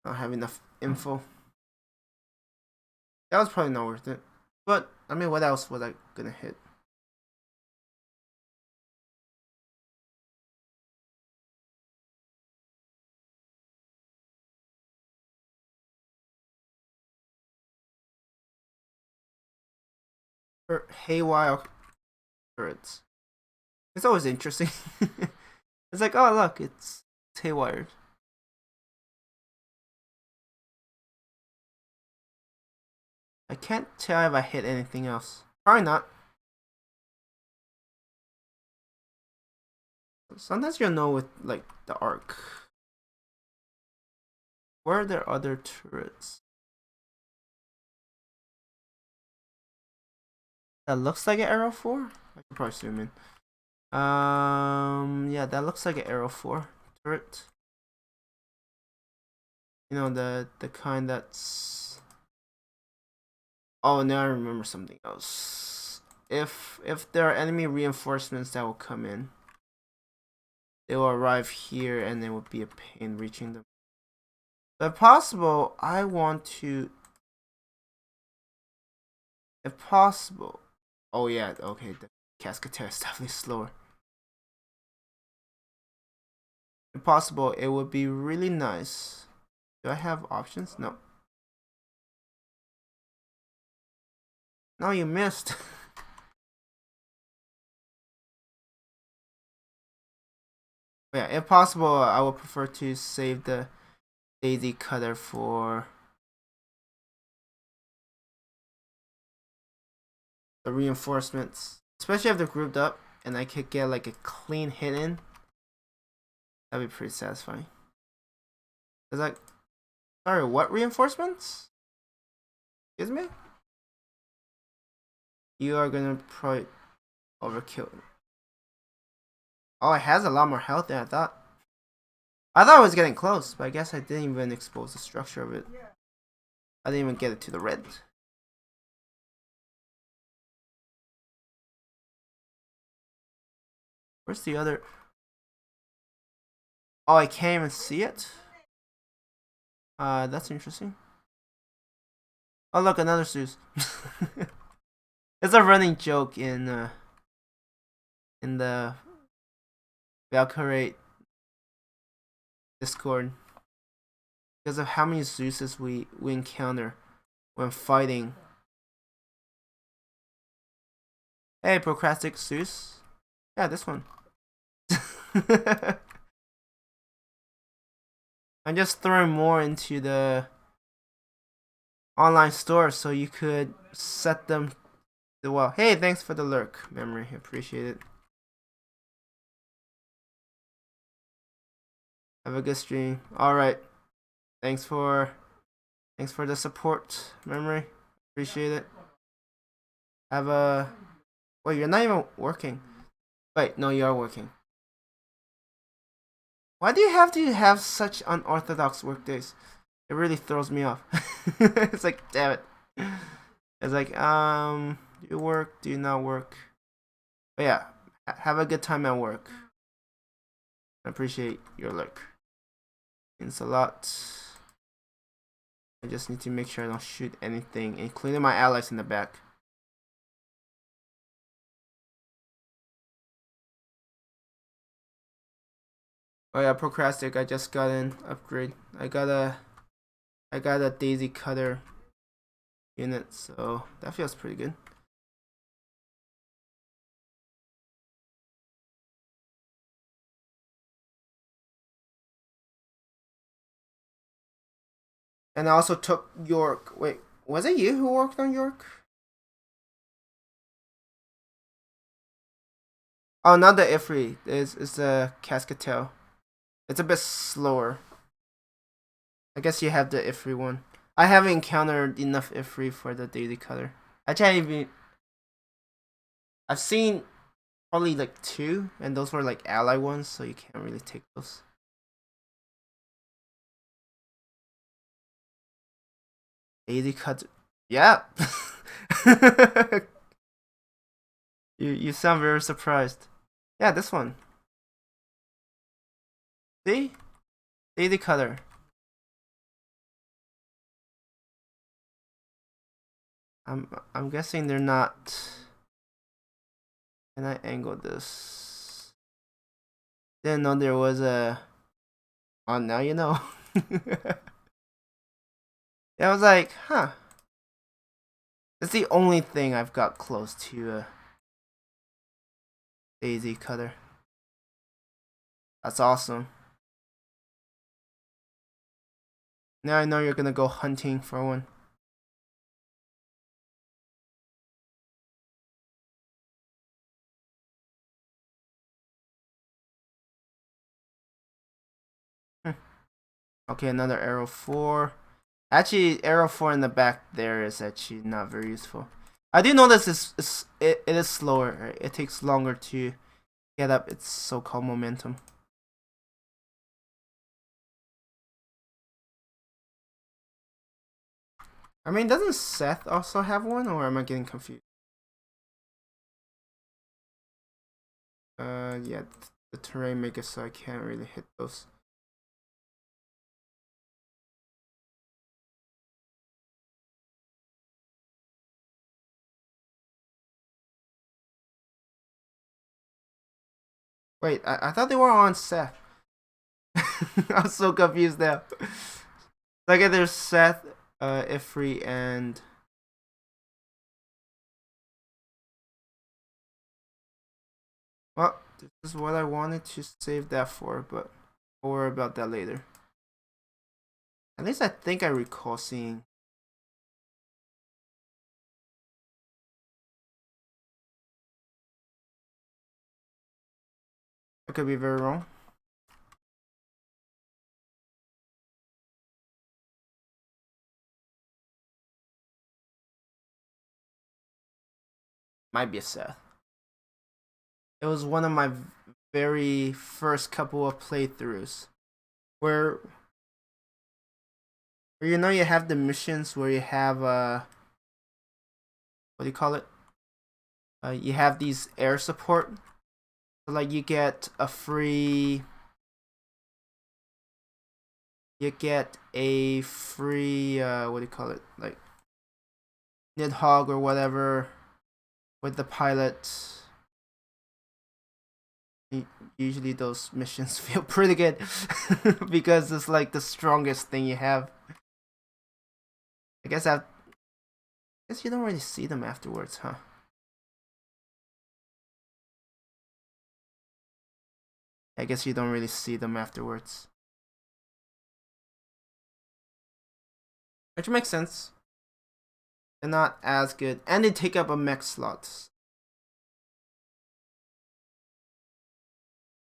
I don't have enough info. That was probably not worth it. But, I mean, what else was I gonna hit? Haywire turrets. It's always interesting. It's like, oh look, it's haywired. I can't tell if I hit anything else. Probably not. Sometimes you'll know with like the arc. Where are there other turrets? That looks like an arrow 4? I could probably zoom in. Yeah, that looks like an arrow 4 turret. You know, the kind that's. Oh, now I remember something else. If there are enemy reinforcements that will come in, they will arrive here and it will be a pain reaching them. But if possible, I want to. If possible. Oh yeah, okay, the Cascater is definitely slower. If possible, it would be really nice. Do I have options? No. No, you missed. Yeah, if possible, I would prefer to save the daisy cutter for the reinforcements, especially if they're grouped up and I could get like a clean hit in. That'd be pretty satisfying. Is that, sorry, what reinforcements? Excuse me? You are gonna probably overkill. Oh, it has a lot more health than I thought. I thought I was getting close, but I guess I didn't even expose the structure of it. I didn't even get it to the red. Where's the other? Oh, I can't even see it? That's interesting. Oh, look, another Zeus. It's a running joke in the Valkyrie Discord because of how many Zeuses we encounter when fighting. Hey, Procrastic Zeus. Yeah, this one. I'm just throwing more into the online store so you could set them well. Hey, thanks for the lurk, Memory. Appreciate it. Have a good stream. Alright. Thanks for the support, Memory. Appreciate it. Have a wait, you're not even working. Wait, no, you are working. Why do you have to have such unorthodox work days? It really throws me off. It's like, damn it. It's like, do you work? Do you not work? But yeah, have a good time at work. I appreciate your lurk. Means a lot. I just need to make sure I don't shoot anything, including my allies in the back. Oh yeah, Procrastic, I just got an upgrade. I got a daisy cutter unit, so that feels pretty good. And I also took York. Wait, was it you who worked on York? Oh, not the Ifrit. It's the Cascatel. It's a bit slower. I guess you have the Ifrit one. I haven't encountered enough Ifrit for the daisy cutter. I've seen probably like 2, and those were like ally ones, so you can't really take those. Daisy cutter. Yeah. You sound very surprised. Yeah, this one. See? Daisy cutter. I'm guessing they're not. Can I angle this? Didn't know there was a. Oh, now you know. Yeah, I was like, huh. That's the only thing I've got close to a daisy cutter. That's awesome. Now I know you're gonna go hunting for one. Okay, another arrow 4. Actually, arrow 4 in the back there is actually not very useful. I do notice it is slower. Right? It takes longer to get up its so-called momentum. I mean, doesn't Seth also have one, or am I getting confused? Yeah, the terrain makes it so I can't really hit those. Wait, I thought they were on Seth. I'm so confused now. Like, there's Seth, Ifri, and well, this is what I wanted to save that for, but we'll worry about that later. At least I think I recall seeing. I could be very wrong. Might be a Seth. It was one of my very first couple of playthroughs where you know you have the missions where you have what do you call it? You have these air support. So like you get a free what do you call it? Like Nidhogg or whatever with the pilot. Usually those missions feel pretty good because it's like the strongest thing you have. I guess you don't really see them afterwards, huh? I guess you don't really see them afterwards. Which makes sense. They're not as good. And they take up a mech slot.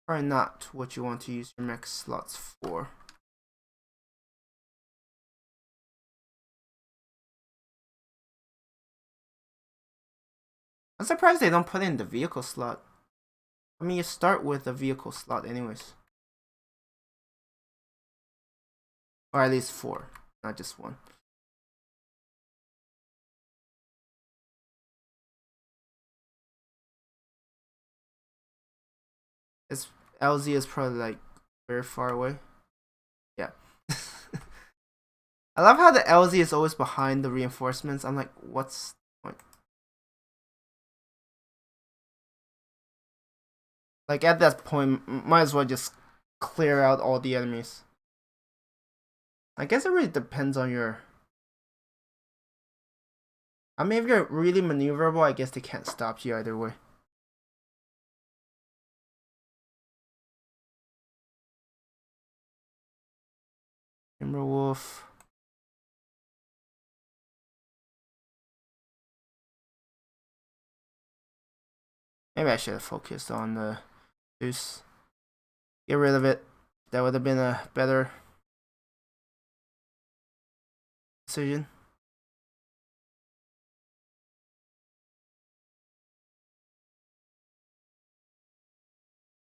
Probably not what you want to use your mech slots for. I'm surprised they don't put in the vehicle slot. I mean, you start with a vehicle slot anyways. Or at least 4, not just 1. LZ is probably like very far away. Yeah. I love how the LZ is always behind the reinforcements. I'm like, what's the point? Like at that point, might as well just clear out all the enemies. I guess it really depends on your... I mean, if you're really maneuverable, I guess they can't stop you either way. Timberwolf. Maybe I should have focused on the Zeus. Get rid of it. That would have been a better decision.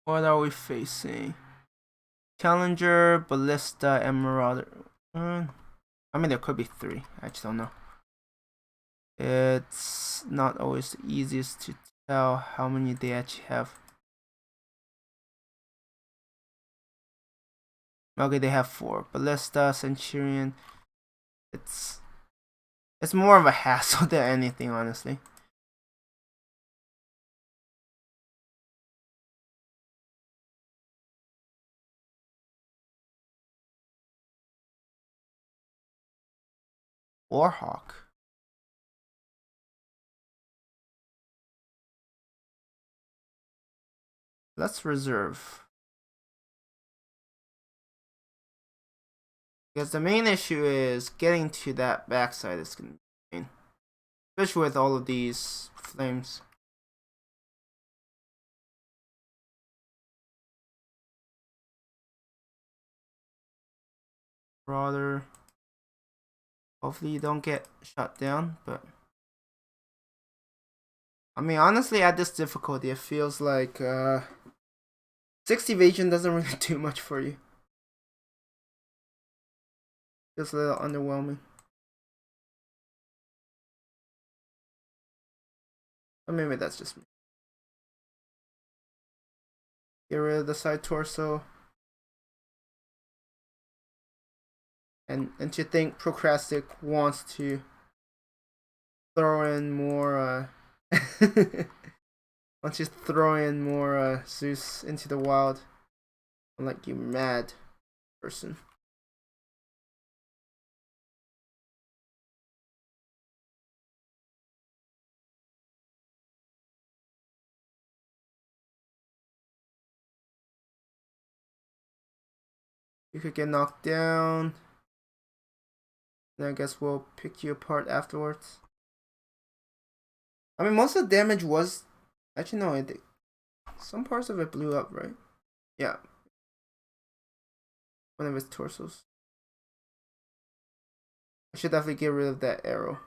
What are we facing? Challenger, Ballista, and Marauder. I mean, there could be 3. I just don't know. It's not always the easiest to tell how many they actually have. Okay, they have 4. Ballista, Centurion. It's more of a hassle than anything, honestly. Warhawk. Let's reserve. Because the main issue is getting to that backside is going to be pain. Especially with all of these flames. Marauder. Hopefully you don't get shot down, but... I mean, honestly, at this difficulty, it feels like 6 evasion doesn't really do much for you. Just a little underwhelming. Or maybe that's just me. Get rid of the side torso. And to think Procrastic wants to throw in more wants to throw in more Zeus into the wild. I'm like, you mad person. You could get knocked down. Then I guess we'll pick you apart afterwards. I mean, most of the damage was... Actually, no, some parts of it blew up, right? Yeah, one of his torsos. I should definitely get rid of that arrow.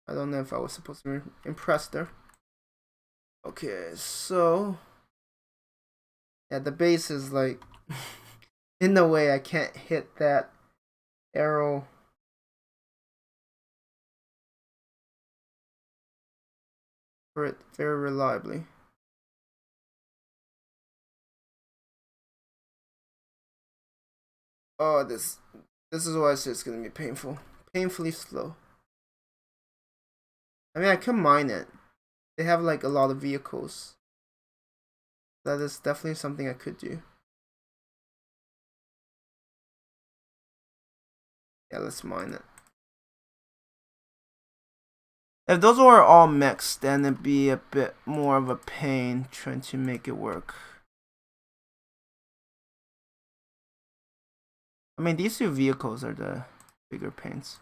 I don't know if I was supposed to be impressed there. Okay, so yeah, the base is like in the way. I can't hit that arrow. For it very reliably. Oh, this is why I said it's gonna be painful. Painfully slow. I mean, I can mine it. They have like a lot of vehicles. That is definitely something I could do. Yeah, let's mine it. If those were all mechs, then it'd be a bit more of a pain trying to make it work. I mean, these two vehicles are the bigger pains.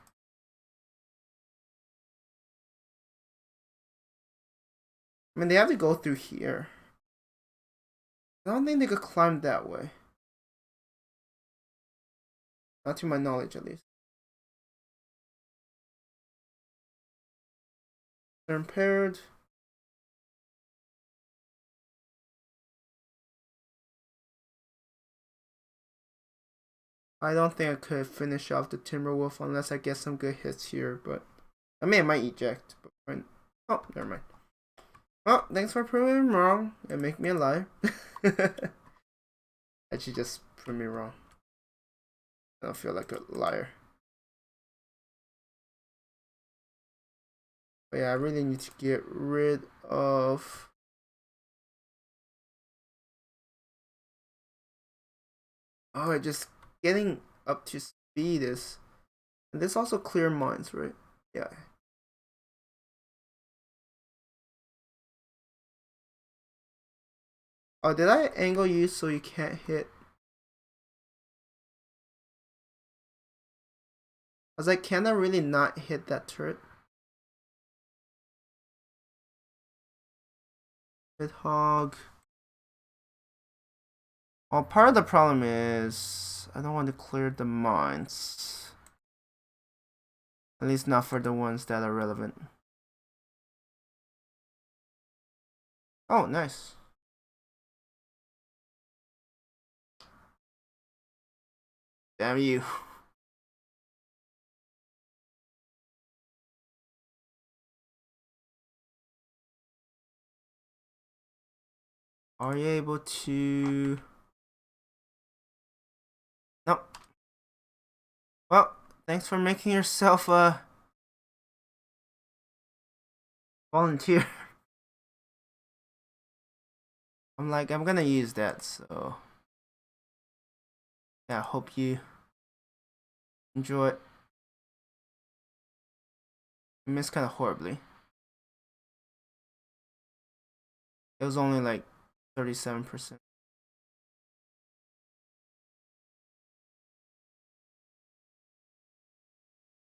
I mean, they have to go through here. I don't think they could climb that way. Not to my knowledge, at least. They're impaired. I don't think I could finish off the Timberwolf unless I get some good hits here, but I mean, I might eject. But fine. Oh, never mind. Well, thanks for proving me wrong and make me a liar. Actually, just prove me wrong. I don't feel like a liar. But yeah, I really need to get rid of. Oh, just getting up to speed is. And this also clear mines, right? Yeah. Oh, did I angle you so you can't hit? I was like, can I really not hit that turret? Hit hog. Well, part of the problem is I don't want to clear the mines. At least not for the ones that are relevant. Oh, nice. Damn you. Are you able to... Nope. Well, thanks for making yourself a volunteer. I'm like, I'm gonna use that, so... Yeah, I hope you enjoy it. I missed kind of horribly. It was only like 37%.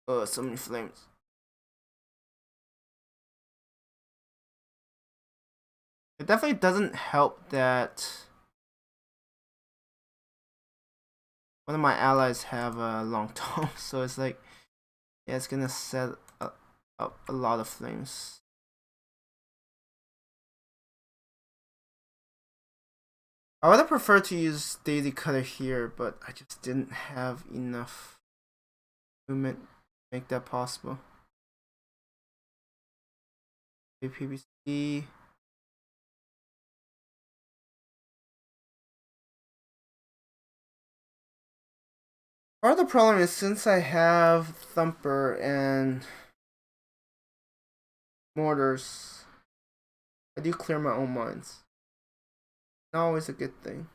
Oh, so many flames. It definitely doesn't help that one of my allies have a long tome, so it's like, yeah, it's gonna set up a lot of flames. I would have preferred to use Daisy Cutter here, but I just didn't have enough movement to make that possible. PVC. Part of the problem is since I have Thumper and Mortars, I do clear my own mines. Not always a good thing.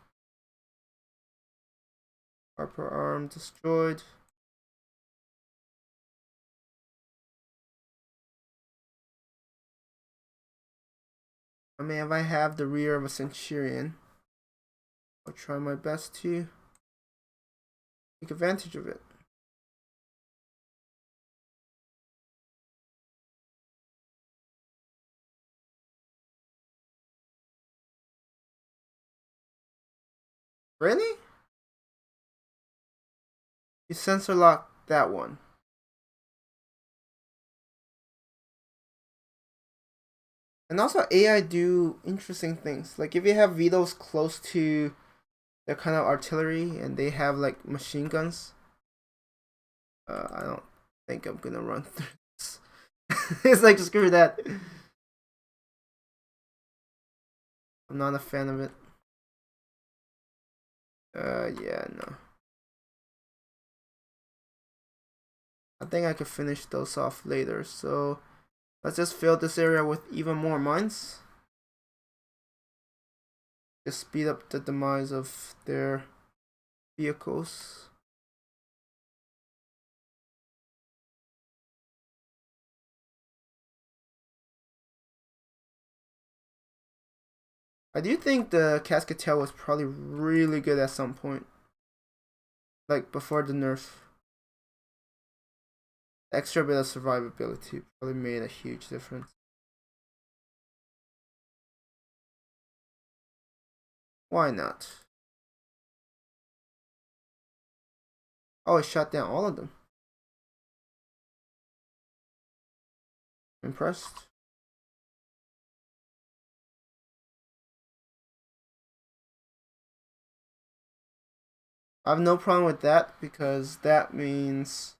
Harper arm destroyed. I mean, if I have the rear of a Centurion, I'll try my best to take advantage of it. Really? You sensor lock that one. And also AI do interesting things. Like if you have vetoes close to their kind of artillery and they have like machine guns, I don't think I'm gonna run through this. It's like screw that. I'm not a fan of it. Yeah, no. I think I could finish those off later, so let's just fill this area with even more mines. Just speed up the demise of their vehicles. I do think the Cascadetail was probably really good at some point. Like before the nerf. The extra bit of survivability probably made a huge difference. Why not? Oh, it shot down all of them. Impressed. I have no problem with that because that means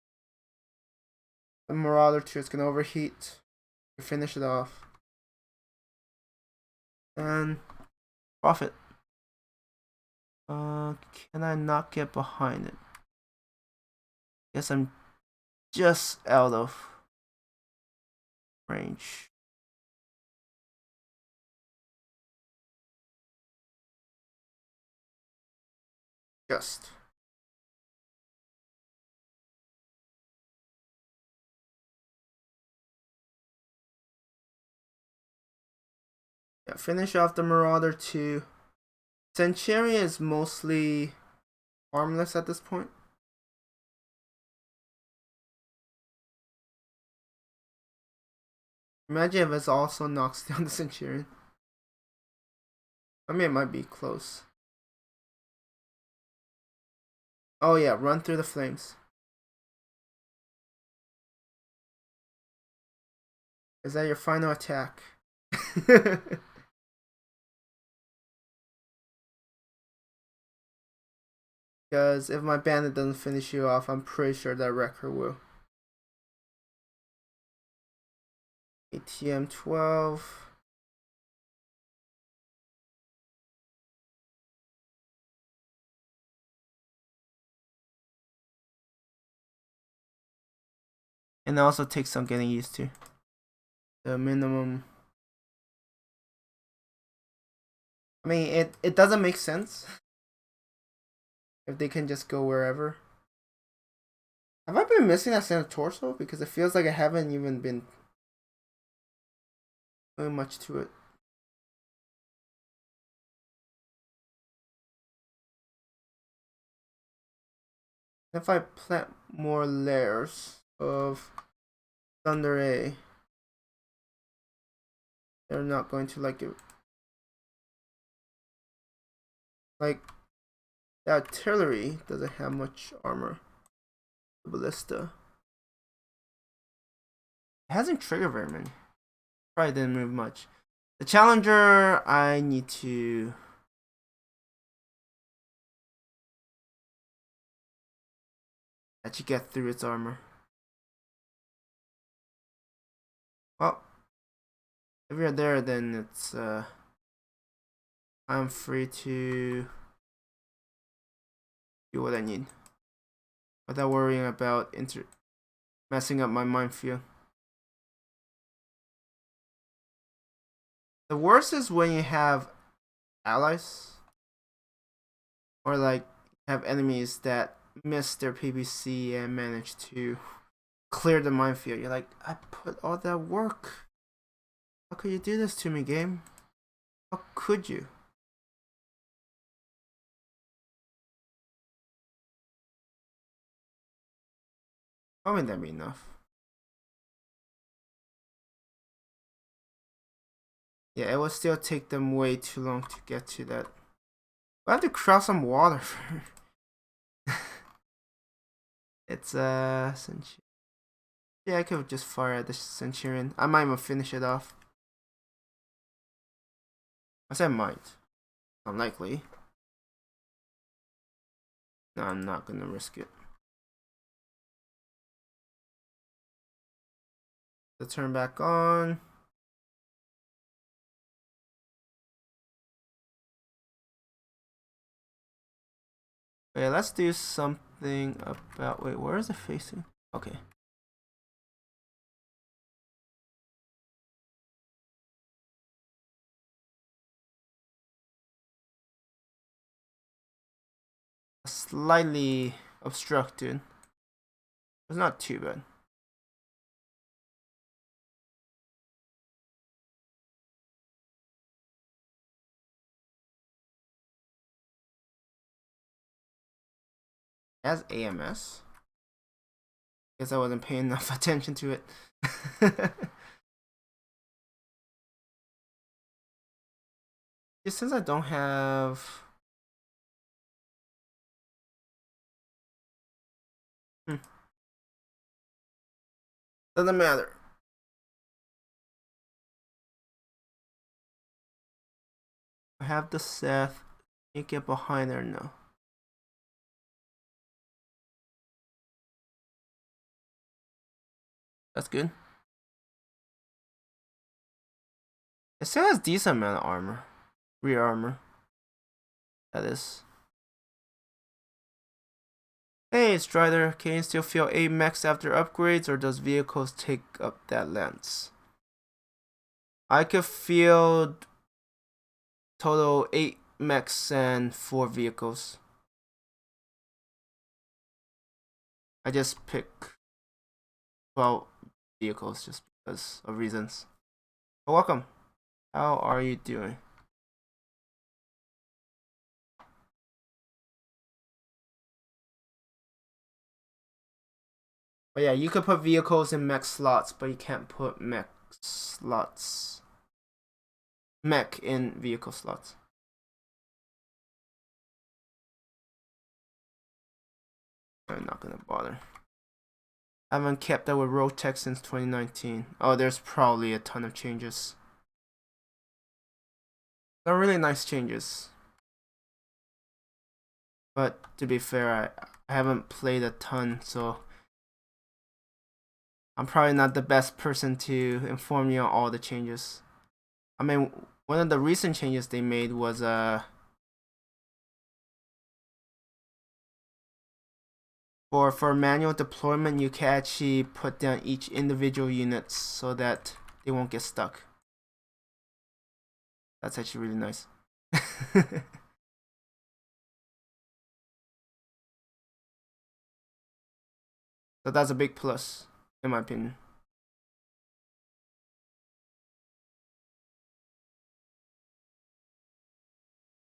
the Marauder 2 is going to overheat. You finish it off. And profit. Can I not get behind it? Guess I'm just out of range. Just. Yeah, finish off the Marauder 2. Centurion is mostly harmless at this point. Imagine if it also knocks down the Centurion. I mean, it might be close. Oh yeah, run through the flames. Is that your final attack? Because if my bandit doesn't finish you off, I'm pretty sure that Wrecker will. ATM 12. And it also takes some getting used to. The minimum. I mean, it doesn't make sense if they can just go wherever. Have I been missing that center torso? Because it feels like I haven't even been doing much to it. If I plant more layers of Thunder A, they're not going to like it. Like, the artillery doesn't have much armor. The ballista. It hasn't triggered very many. Probably didn't move much. The Challenger, I need to actually get through its armor. Well, if you're there, then it's I'm free to do what I need without worrying about messing up my minefield. The worst is when you have allies or like have enemies that miss their PVC and manage to clear the minefield. You're like, I put all that work. How could you do this to me, game? How could you? Why wouldn't that be enough? Yeah, it would still take them way too long to get to that. I have to cross some water. It's Centurion. Yeah, I could just fire at the Centurion. I might even finish it off. I said might. Unlikely. No, I'm not gonna risk it. The turn back on. Okay, let's do something about. Wait, where is it facing? Okay. Slightly obstructed. It's not too bad. As AMS. Guess I wasn't paying enough attention to it. Just since I don't have. Doesn't matter. I have the Seth. Can't get behind her now. That's good. It still has decent amount of armor. Rear armor. That is. Hey, Strider, can you still feel 8 mechs after upgrades, or does vehicles take up that lens? I could field total 8 mechs and 4 vehicles. I just pick 12 vehicles just because of reasons. But welcome. How are you doing? But yeah, you could put vehicles in mech slots, but you can't put mech slots. Mech in vehicle slots. I'm not gonna bother. I haven't kept up with ROTK since 2019. Oh, there's probably a ton of changes. They're really nice changes. But to be fair, I haven't played a ton, so I'm probably not the best person to inform you on all the changes. I mean, one of the recent changes they made was for manual deployment, you can actually put down each individual unit so that they won't get stuck. That's actually really nice. So that's a big plus, in my opinion.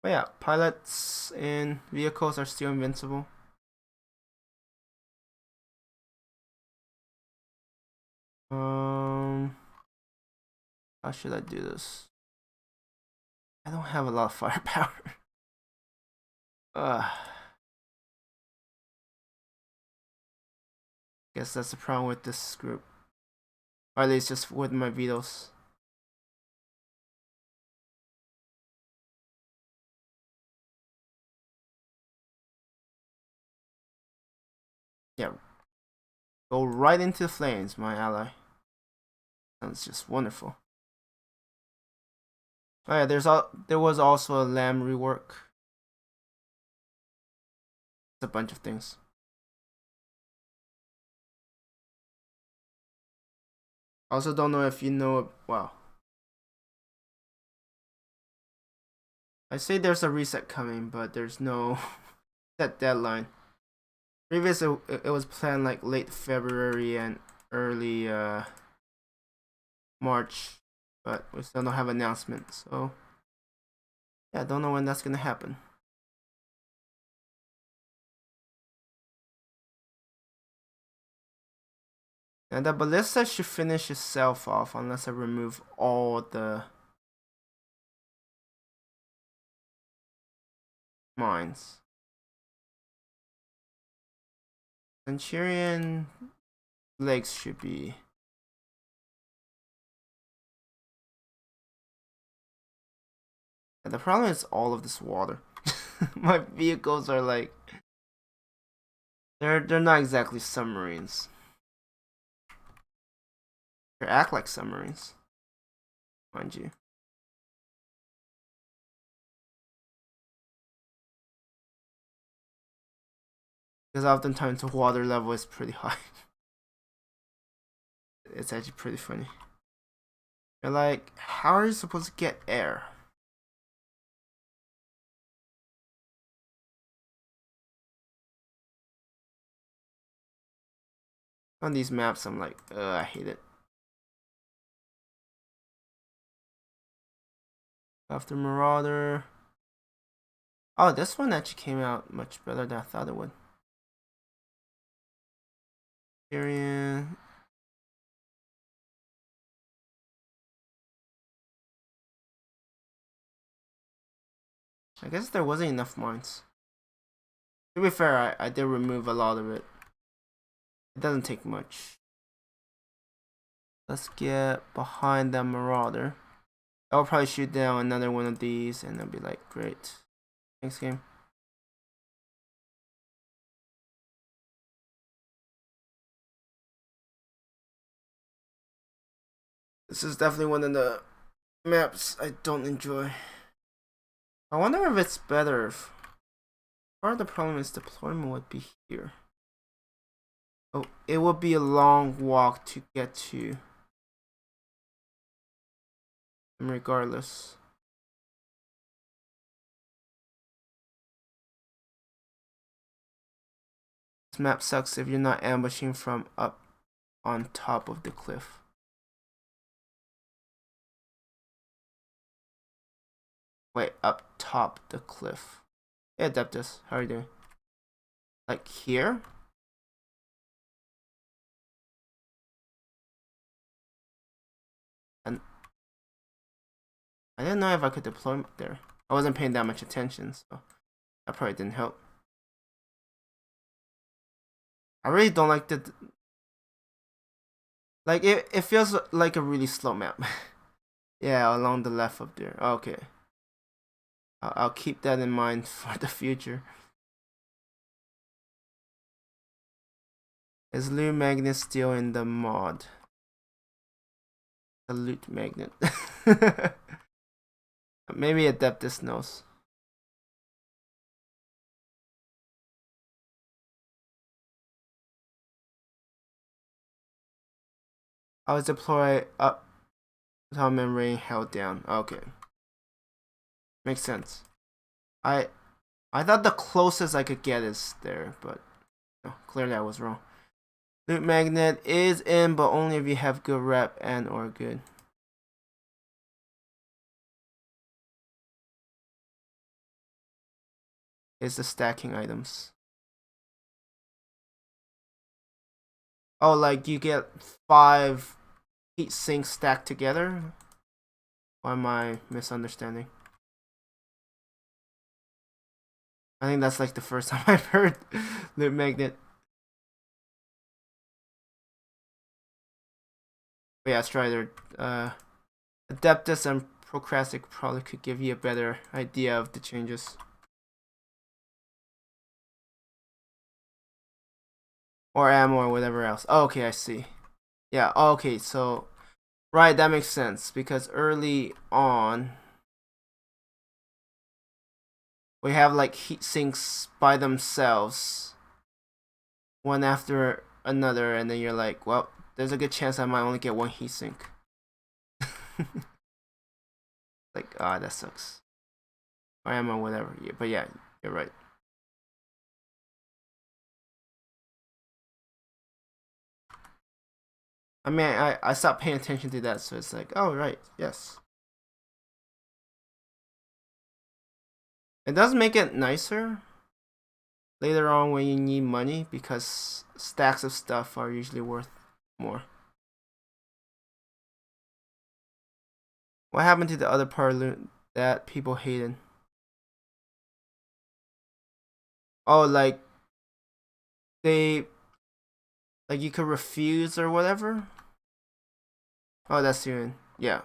But yeah, pilots and vehicles are still invincible. How should I do this? I don't have a lot of firepower. Guess that's the problem with this group. Or at least just with my vetoes. Yeah. Go right into the flames, my ally. Sounds just wonderful. Oh yeah, there was also a lamb rework. It's a bunch of things. I also don't know if you know. Wow. I say there's a reset coming, but there's no set deadline. Previously, it was planned like late February and early March, but we still don't have an announcement. So yeah, I don't know when that's gonna happen. And the ballista should finish itself off unless I remove all the mines. Centurion legs should be. And the problem is all of this water. My vehicles are like they're not exactly submarines. They act like submarines, mind you. Because oftentimes the water level is pretty high. It's actually pretty funny. You're like, how are you supposed to get air? On these maps, I'm like, I hate it. After Marauder. Oh, this one actually came out much better than I thought it would. Syrian. I guess there wasn't enough mines. To be fair, I did remove a lot of it. It doesn't take much. Let's get behind that Marauder. I'll probably shoot down another one of these and I'll be like, great. Thanks, game. This is definitely one of the maps I don't enjoy. I wonder if it's better if part of the problem is deployment would be here. Oh, it would be a long walk to get to. Regardless. This map sucks if you're not ambushing from up on top of the cliff. Wait, up top the cliff. Hey Adeptus, how are you doing? Like here? And I didn't know if I could deploy there. I wasn't paying that much attention, so that probably didn't help. I really don't like the like it feels like a really slow map. Yeah, along the left up there. Okay. I'll keep that in mind for the future. Is loot magnet still in the mod? The loot magnet. Maybe Adeptus knows. I was deploy up without memory held down. Okay. Makes sense. I thought the closest I could get is there, but no, clearly I was wrong. Loot magnet is in, but only if you have good rep and or good. Is the stacking items. Oh, like you get 5 heat sinks stacked together? Or am I misunderstanding? I think that's like the first time I've heard loot magnet. But yeah, Strider, Adeptus and Procrastic probably could give you a better idea of the changes. Or ammo or whatever else. Oh, okay, I see. Yeah, okay, so right, that makes sense because early on we have like heat sinks by themselves, one after another, and then you're like, well, there's a good chance I might only get one heat sink. Like, ah, that sucks. Or ammo, whatever. Yeah, but yeah, you're right. I mean, I stopped paying attention to that, so it's like, oh, right, yes. It does make it nicer later on when you need money because stacks of stuff are usually worth more. What happened to the other part that people hated? Oh, like they like you could refuse or whatever. Oh, that's even yeah.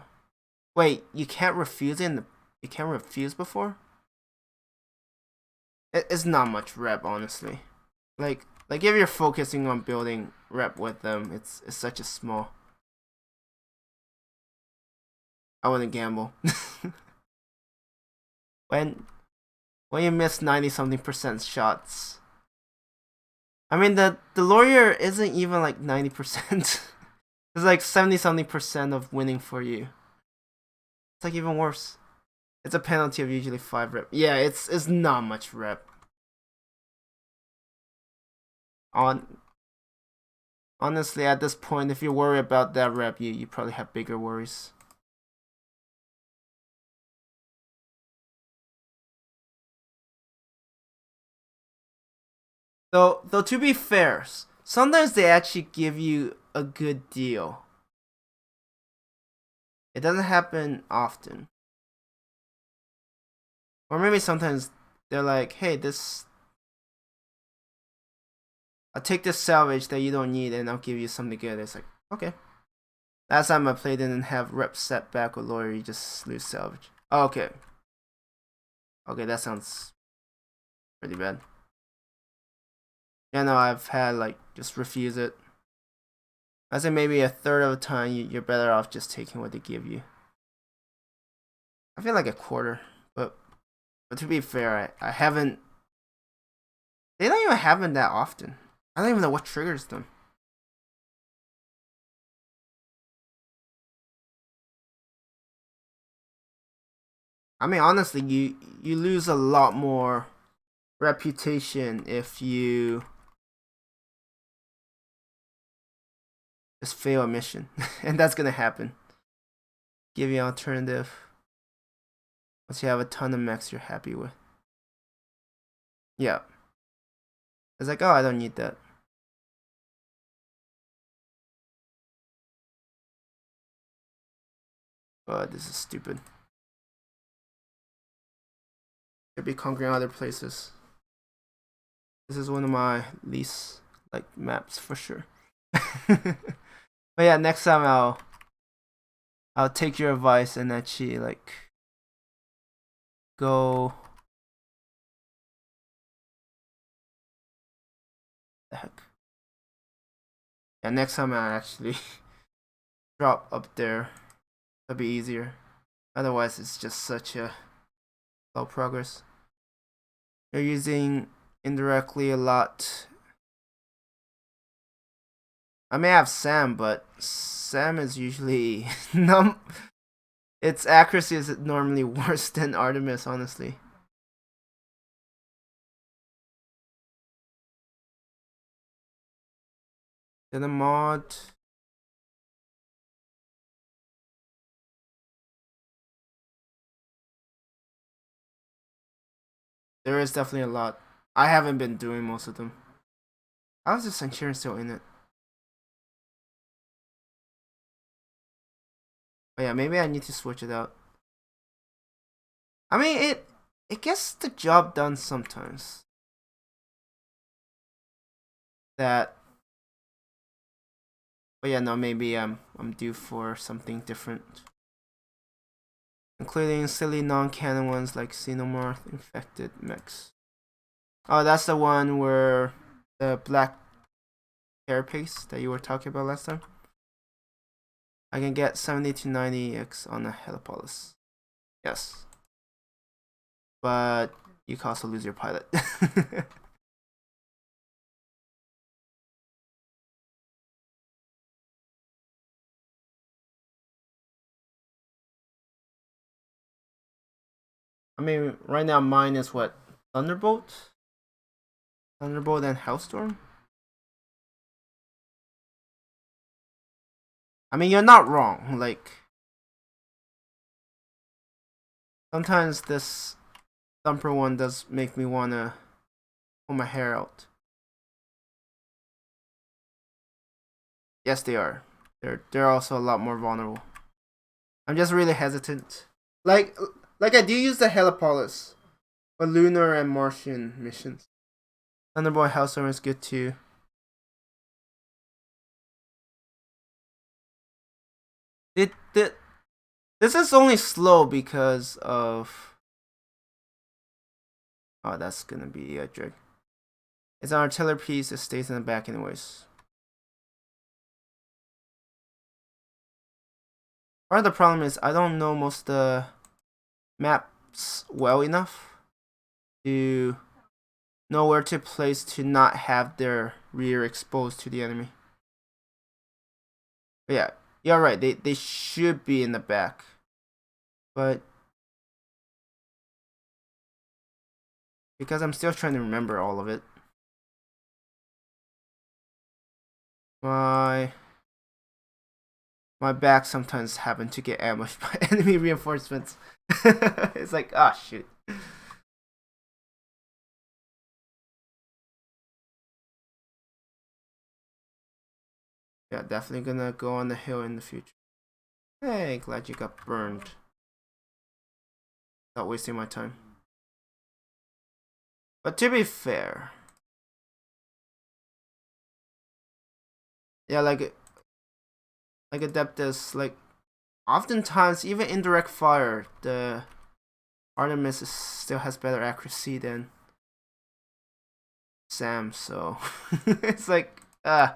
Wait, you can't refuse you can't refuse before. It's not much rep, honestly. Like if you're focusing on building rep with them, it's such a small. I wouldn't gamble. when when you miss 90 something% shots. I mean the lawyer isn't even like 90%. It's like 70 something% of winning for you. It's like even worse. It's a penalty of usually 5 rep. Yeah, it's not much rep. On Honestly, at this point, if you worry about that rep, you probably have bigger worries. Though to be fair, sometimes they actually give you a good deal. It doesn't happen often. Or maybe sometimes they're like, hey, I'll take this salvage that you don't need and I'll give you something good. It's like, okay. Last time I played didn't have rep set back with lawyer, you just lose salvage. Oh, okay. Okay, that sounds pretty bad. Yeah, no, I've had like just refuse it. I say maybe a third of the time you're better off just taking what they give you. I feel like a quarter, but to be fair, I haven't. They don't even have them that often. I don't even know what triggers them. I mean, honestly, you lose a lot more reputation if you just fail a mission, and that's gonna happen. Give you an alternative once you have a ton of mechs you're happy with. Yeah, it's like, oh, I don't need that. But this is stupid. Could be conquering other places. This is one of my least like maps for sure. But yeah, next time I'll take your advice and actually like go. The heck. Yeah, next time I actually drop up there, that'll be easier. Otherwise, it's just such a slow progress. You're using indirectly a lot. I may have Sam, but Sam is usually its accuracy is normally worse than Artemis, honestly. Then a mod. There is definitely a lot. I haven't been doing most of them. How's the Centurion still in it? Oh yeah, maybe I need to switch it out. I mean, it gets the job done sometimes. That, but yeah, no, maybe I'm due for something different, including silly non-canon ones like Xenomorph infected mechs. Oh, that's the one where the black carapace that you were talking about last time. I can get 70 to 90x on a helipolis. Yes, but you can also lose your pilot. I mean, right now mine is what, Thunderbolt, Thunderbolt and Hellstorm. I mean, you're not wrong. Like sometimes this Thumper one does make me wanna pull my hair out. Yes, they are. They're also a lot more vulnerable. I'm just really hesitant. Like like I do use the Helipolis for lunar and Martian missions. Thunderbolt Hellstorm is good too. This is only slow because of... Oh, that's gonna be a jerk. It's an artillery piece, it stays in the back anyways. Part of the problem is I don't know most of the maps well enough to know where to place to not have their rear exposed to the enemy. But yeah, you're right, they should be in the back. But because I'm still trying to remember all of it, my back sometimes happen to get ambushed by enemy reinforcements. It's like, ah, oh, shoot. Yeah, definitely gonna go on the hill in the future. Hey, glad you got burned. Not wasting my time. But to be fair, yeah, like Adeptus, like oftentimes even indirect fire, the Artemis still has better accuracy than Sam, so it's like I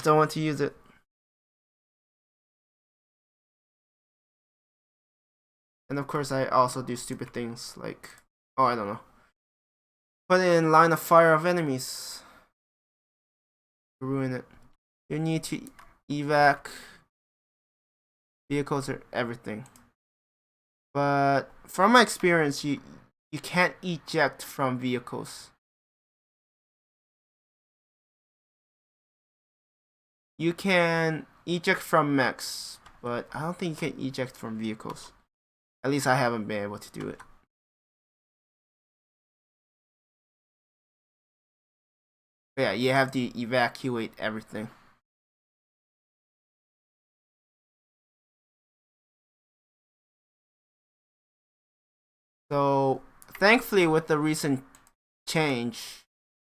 don't want to use it. And of course I also do stupid things like, oh, I don't know, put it in line of fire of enemies. Ruin it. You need to evac vehicles or everything. But from my experience, you can't eject from vehicles. You can eject from mechs, but I don't think you can eject from vehicles. At least I haven't been able to do it. But yeah, you have to evacuate everything. So thankfully with the recent change,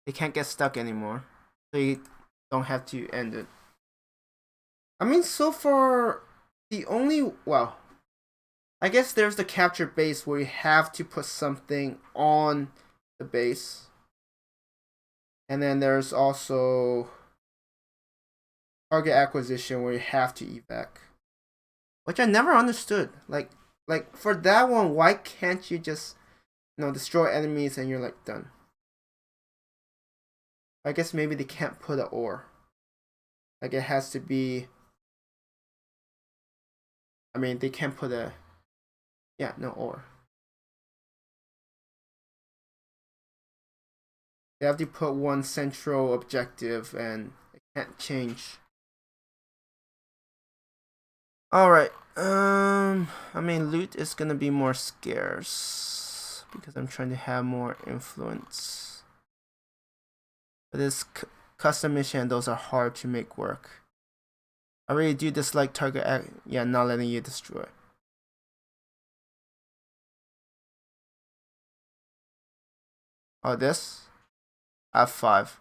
they can't get stuck anymore. So you don't have to end it. I mean, so far, the only, well, I guess there's the capture base where you have to put something on the base. And then there's also target acquisition where you have to evac. Which I never understood. Like for that one, why can't you just, destroy enemies and you're like done? I guess maybe they can't put an ore. Like it has to be, I mean, they can't put a, yeah, no ore. They have to put one central objective and it can't change. Alright, I mean, loot is gonna be more scarce because I'm trying to have more influence. But this custom mission, those are hard to make work. I really do dislike target, yeah, not letting you destroy. Oh, this? I have 5.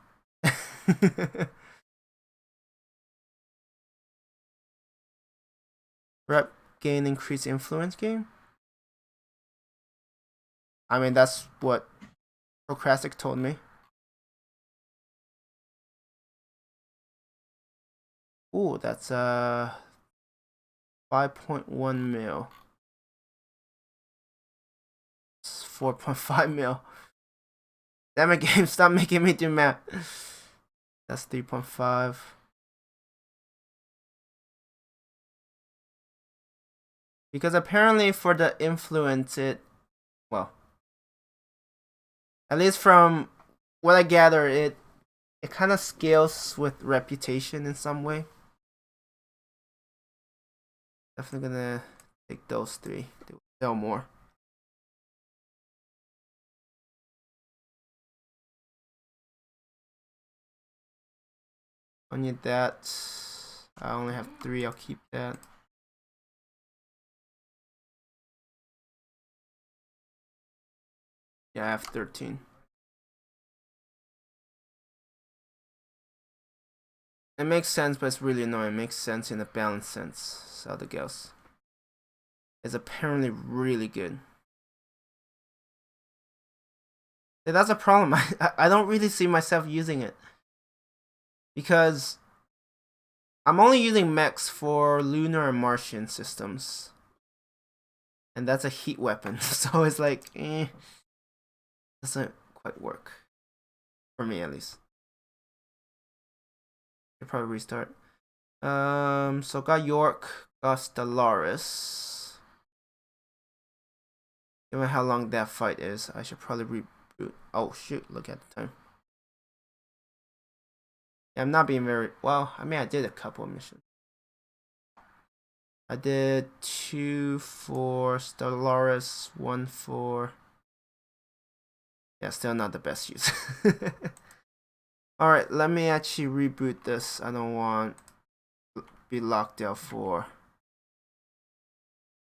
Rep gain increased influence game? I mean, that's what Procrastic told me. Ooh, that's 5.1 mil. It's 4.5 mil. Damn it, game, stop making me do math. That's 3.5. Because apparently for the influence, well, at least from what I gather, it kind of scales with reputation in some way. Definitely gonna take those 3. They will sell more. I need that. I only have 3. I'll keep that. Yeah, I have 13. It makes sense, but it's really annoying. It makes sense in a balanced sense. So the Gauss is apparently really good. Yeah, that's a problem. I don't really see myself using it. Because I'm only using mechs for lunar and Martian systems. And that's a heat weapon. So it's like, doesn't quite work. For me, at least. I'll probably restart. So got York, got Stellaris. Given how long that fight is, I should probably reboot. Oh shoot, look at the time. Yeah, I'm not being very well. I mean, I did a couple of missions. I did 2 for Stellaris, 1 for. Yeah, still not the best use. Alright, let me actually reboot this. I don't want to be locked out for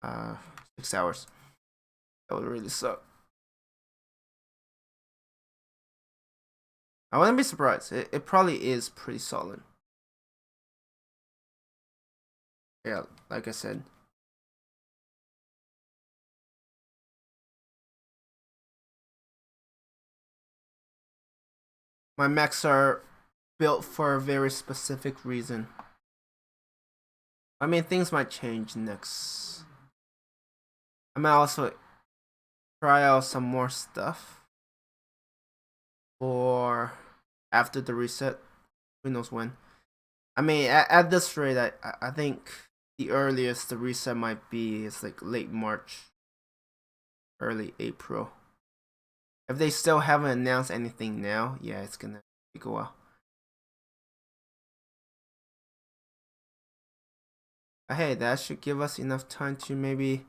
6 hours. That would really suck. I wouldn't be surprised. It probably is pretty solid. Yeah, like I said. My mechs are built for a very specific reason. I mean, things might change next. I might also try out some more stuff for after the reset. Who knows when? I mean, at this rate, I think the earliest the reset might be is like late March, early April. If they still haven't announced anything now, yeah, it's gonna take a while. Hey, that should give us enough time to maybe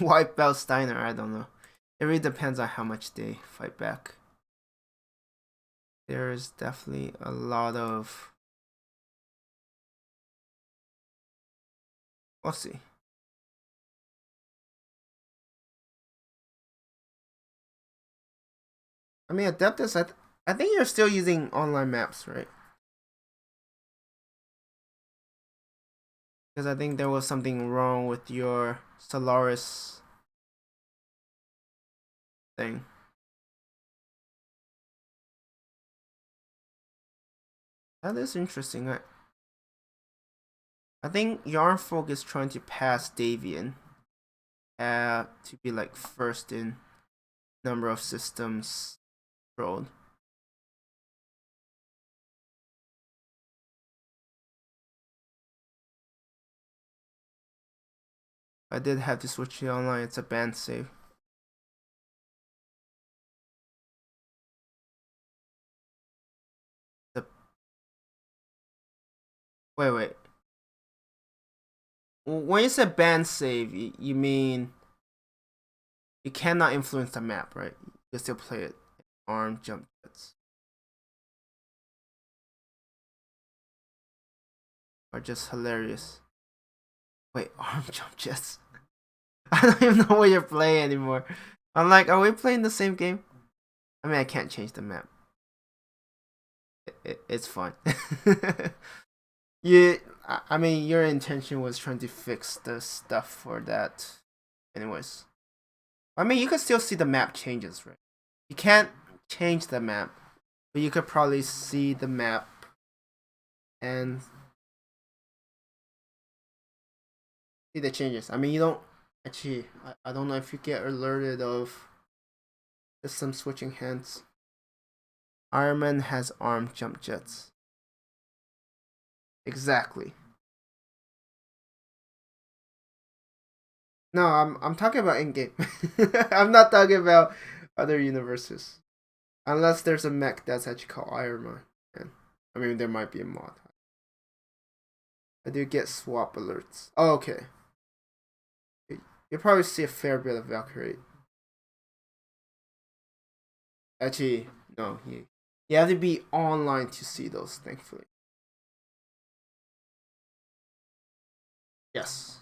wipe out Steiner. I don't know. It really depends on how much they fight back. There's definitely a lot of. We'll see. I mean, Adeptus, I think you're still using online maps, right? Because I think there was something wrong with your Solaris thing. That is interesting. I think Yarnfolk is trying to pass Davian to be like first in number of systems controlled. I did have to switch to online. It's a band save. Wait. When you said band save, you mean you cannot influence the map, right? You still play it. Arm jump jets are just hilarious. Wait, arm jump jets. I don't even know what you're playing anymore. I'm like, are we playing the same game? I mean, I can't change the map. It's fine. I mean, your intention was trying to fix the stuff for that. Anyways. I mean, you could still see the map changes, right? You can't change the map, but you could probably see the map and see the changes. I mean, you don't actually. I don't know if you get alerted of system switching hands. Iron Man has arm jump jets. Exactly. No, I'm talking about in game. I'm not talking about other universes. Unless there's a mech that's actually called Iron Man. I mean, there might be a mod. I do get swap alerts. Oh, okay. You'll probably see a fair bit of Valkyrie. Actually, no. You have to be online to see those, thankfully. Yes.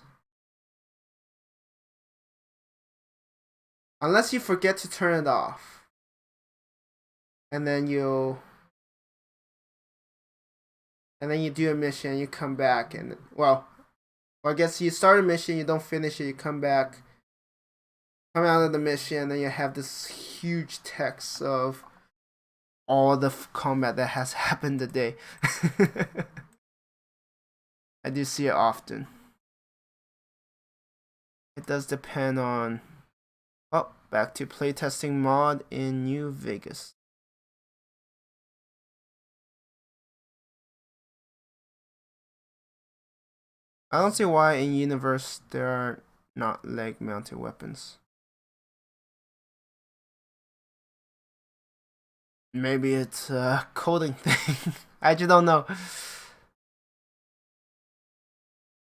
Unless you forget to turn it off. And then you'll and then you do a mission, you come back, and well, I guess you start a mission, you don't finish it, you come back, come out of the mission, and then you have this huge text of all the combat that has happened today. I do see it often. It does depend on. Oh, back to playtesting mod in New Vegas. I don't see why in universe there are not leg mounted weapons. Maybe it's a coding thing. I just don't know.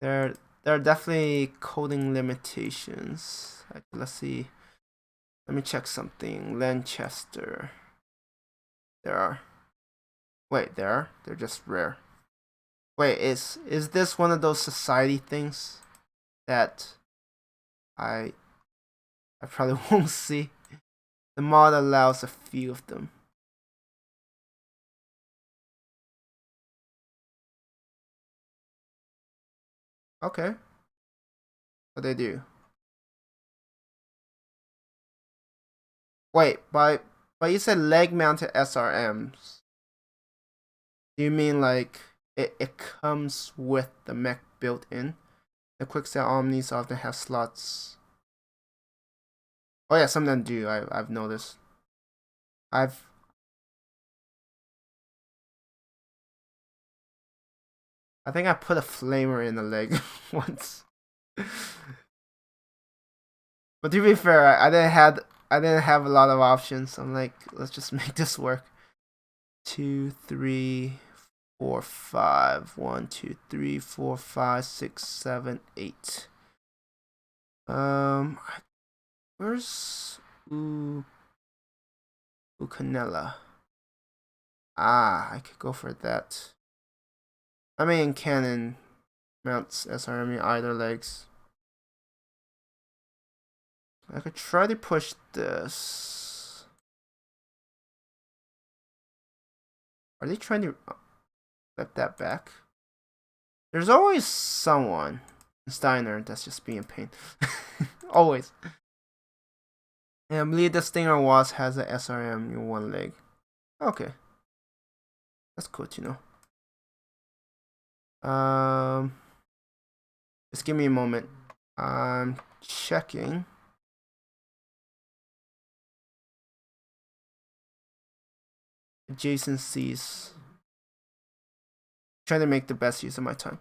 There are definitely coding limitations. Let's see. Let me check something. Lanchester. There are. Wait, there are? They're just rare. Wait, is this one of those society things that I probably won't see? The mod allows a few of them. Okay. What they do? Wait, but you said leg mounted SRMs. Do you mean like it comes with the mech built in? The quickset omnis often have slots. Oh yeah, some of them do. I've noticed. I think I put a flamer in the leg once. But to be fair, I didn't have a lot of options. I'm like, let's just make this work. 2, 3, 4, 5. 1, 2, 3, 4, 5, 6, 7, 8. Where's Canela? Ah, I could go for that. I mean, cannon mounts SRM either legs. I could try to push this. Are they trying to flip that back? There's always someone in Steiner that's just being a pain. Always. And I believe the Stinger Wasp has a SRM in one leg. Okay. That's cool to know. Just give me a moment. I'm checking. Adjacencies. Trying to make the best use of my time.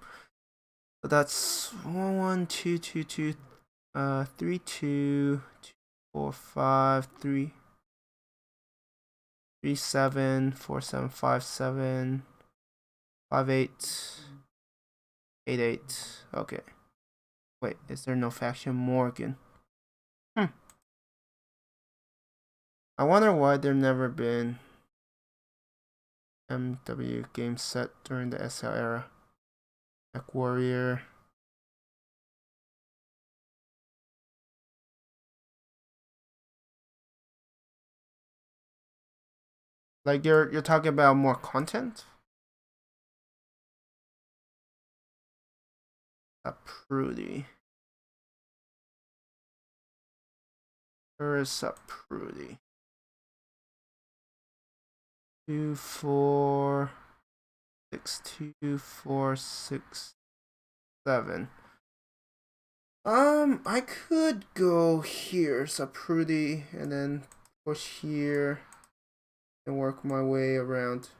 So that's 1, 1, 2, 2, 2, 3, 2, 4, 5, 3, 3, 7, 4, 7, 5, 7, 5, 8, 8, 8. Okay. Wait, is there no faction Morgan? I wonder why there never been MW game set during the SL era. MechWarrior. Like you're talking about more content? A Prudy. Where is a Prudy? 2, 4, 6, 2, 4, 6, 7. I could go here, Saprudi, and then push here and work my way around.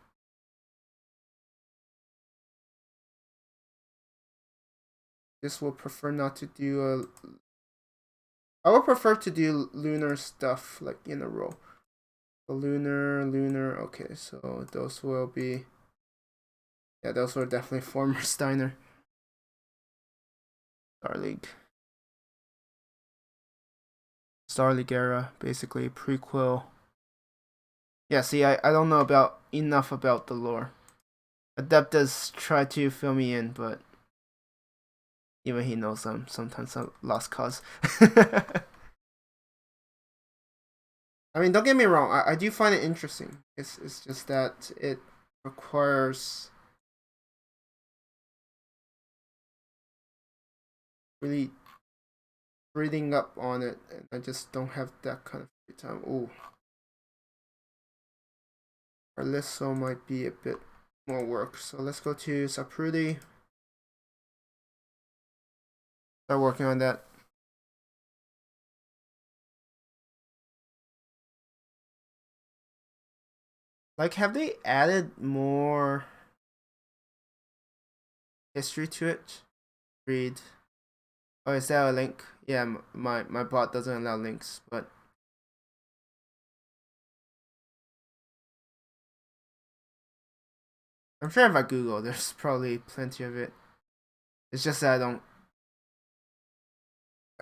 This will prefer not to do a. I would prefer to do lunar stuff like in a row. So lunar. Okay, so those will be. Yeah, those were definitely former Steiner. Star League. Star League era, basically prequel. Yeah, see, I don't know about enough about the lore. Adeptus tried to fill me in, but even he knows I'm sometimes a lost cause. I mean, don't get me wrong. I do find it interesting. It's just that it requires really reading up on it, and I just don't have that kind of free time. Ooh. Our Lisso might be a bit more work. So let's go to Saprudi. Start working on that. Like, have they added more history to it? Read. Oh, is that a link? Yeah, my bot doesn't allow links, but I'm sure if I Google, there's probably plenty of it. It's just that I don't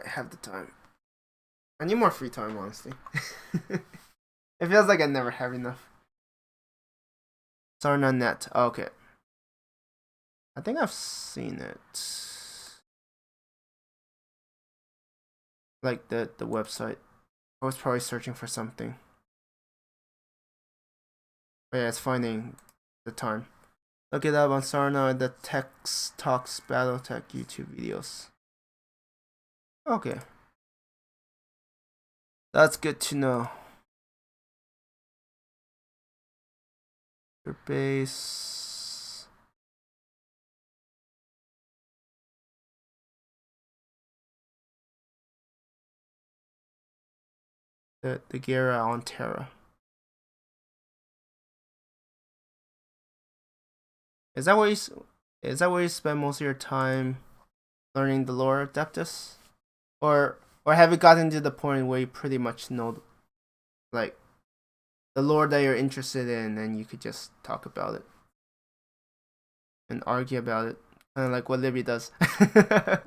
have the time. I need more free time, honestly. It feels like I never have enough. Sarna.net. Oh, okay. I think I've seen it. Like the website. I was probably searching for something. But yeah, it's finding the time. Look it up on Sarna and the Text Talks Battletech YouTube videos. Okay. That's good to know. Your base. The Gera on Terra. Is that where you spend most of your time learning the lore, Adeptus? Or have you gotten to the point where you pretty much know, like, the lore that you're interested in, and you could just talk about it and argue about it, kind of like what Libby does? I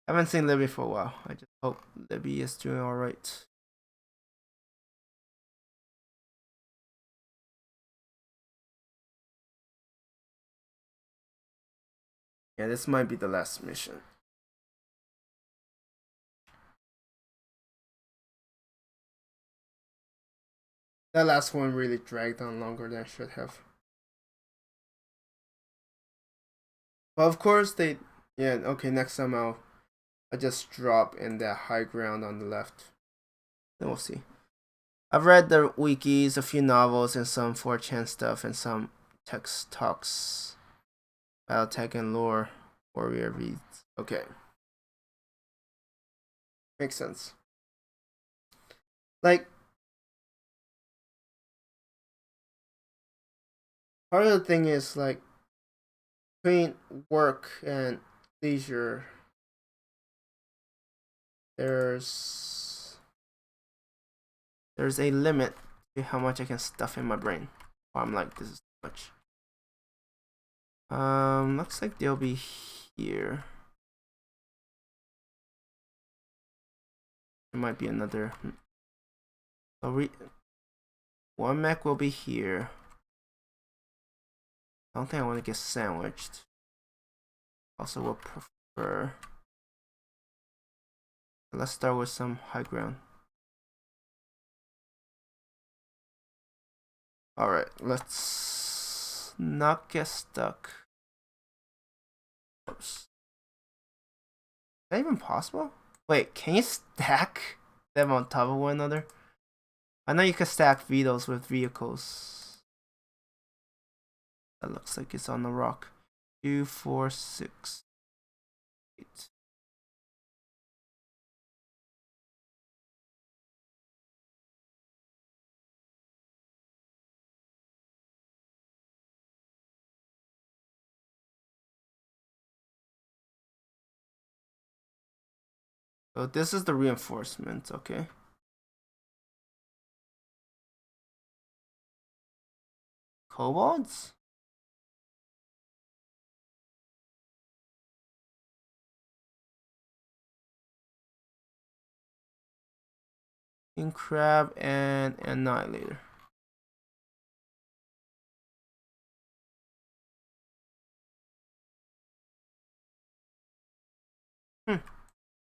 haven't seen Libby for a while. I just hope Libby is doing all right. Yeah, this might be the last mission. That last one really dragged on longer than it should have. But of course they, yeah, okay, next time I'll just drop in that high ground on the left. Then we'll see. I've read the wikis, a few novels, and some 4chan stuff, and some text talks, Battletech and lore, warrior reads. Okay. Makes sense. Like, part of the thing is, like, between work and leisure, there's a limit to how much I can stuff in my brain. I'm like, this is too much. Looks like they'll be here. There might be another. One mech will be here. I don't think I want to get sandwiched. Also, will prefer. Let's start with some high ground. Alright, let's not get stuck. Oops. Is that even possible? Wait, can you stack them on top of one another? I know you can stack vehicles with vehicles. That looks like it's on the rock. 2, 4, 6, 8. So this is the reinforcement, okay. Kobolds? King Crab and Annihilator.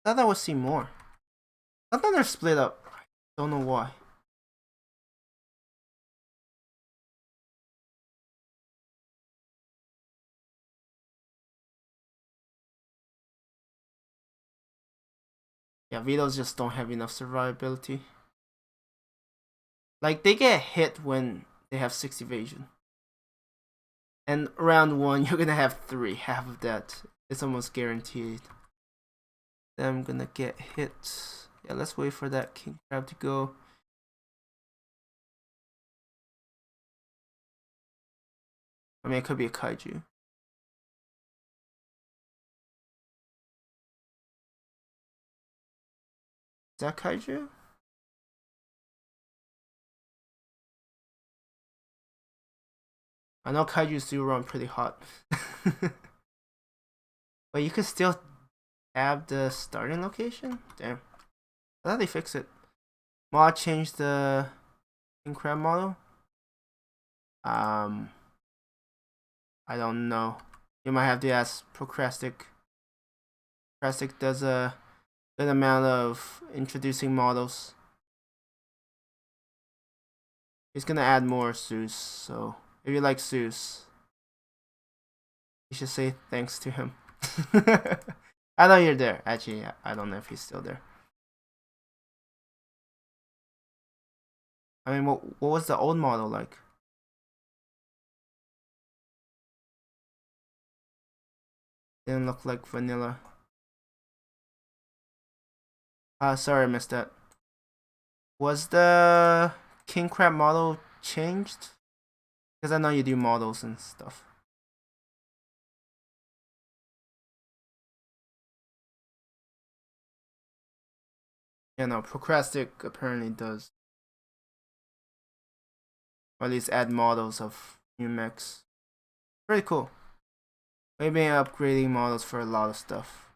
I thought I would see more. I thought they're split up. I don't know why. Yeah, Vetoes just don't have enough survivability. Like, they get hit when they have 6 evasion. And round 1, you're gonna have 3, half of that. It's almost guaranteed. Then I'm gonna get hit. Yeah, let's wait for that king crab to go. I mean, it could be a kaiju. Is that kaiju? I know kaijus do run pretty hot. But you could still have the starting location? Damn. I thought they fixed it. Mod changed the king crab model. I don't know. You might have to ask Procrastic. Procrastic does a good amount of introducing models. He's gonna add more Zeus, so if you like Zeus, you should say thanks to him. I know you're there. Actually, I don't know if he's still there. I mean, what was the old model like? Didn't look like vanilla. Sorry, I missed that. Was the king crab model changed? Because I know you do models and stuff. Yeah, no, Procrastic apparently does. Or at least add models of new mechs. Pretty cool. Maybe upgrading models for a lot of stuff.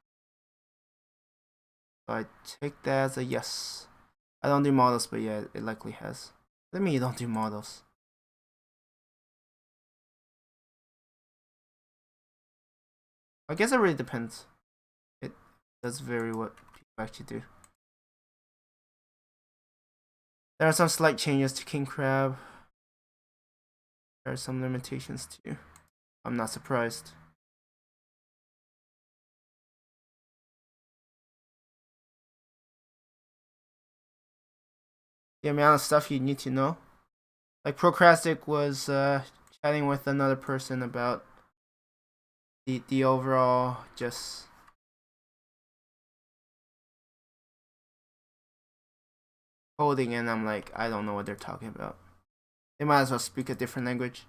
So I take that as a yes. I don't do models, but yeah, it likely has. What do you mean you don't do models? I guess it really depends. It does vary what people actually do. There are some slight changes to King Crab. There are some limitations too. I'm not surprised. The amount of stuff you need to know. Like Procrastic was chatting with another person about the overall just coding, and I'm like, I don't know what they're talking about. They might as well speak a different language.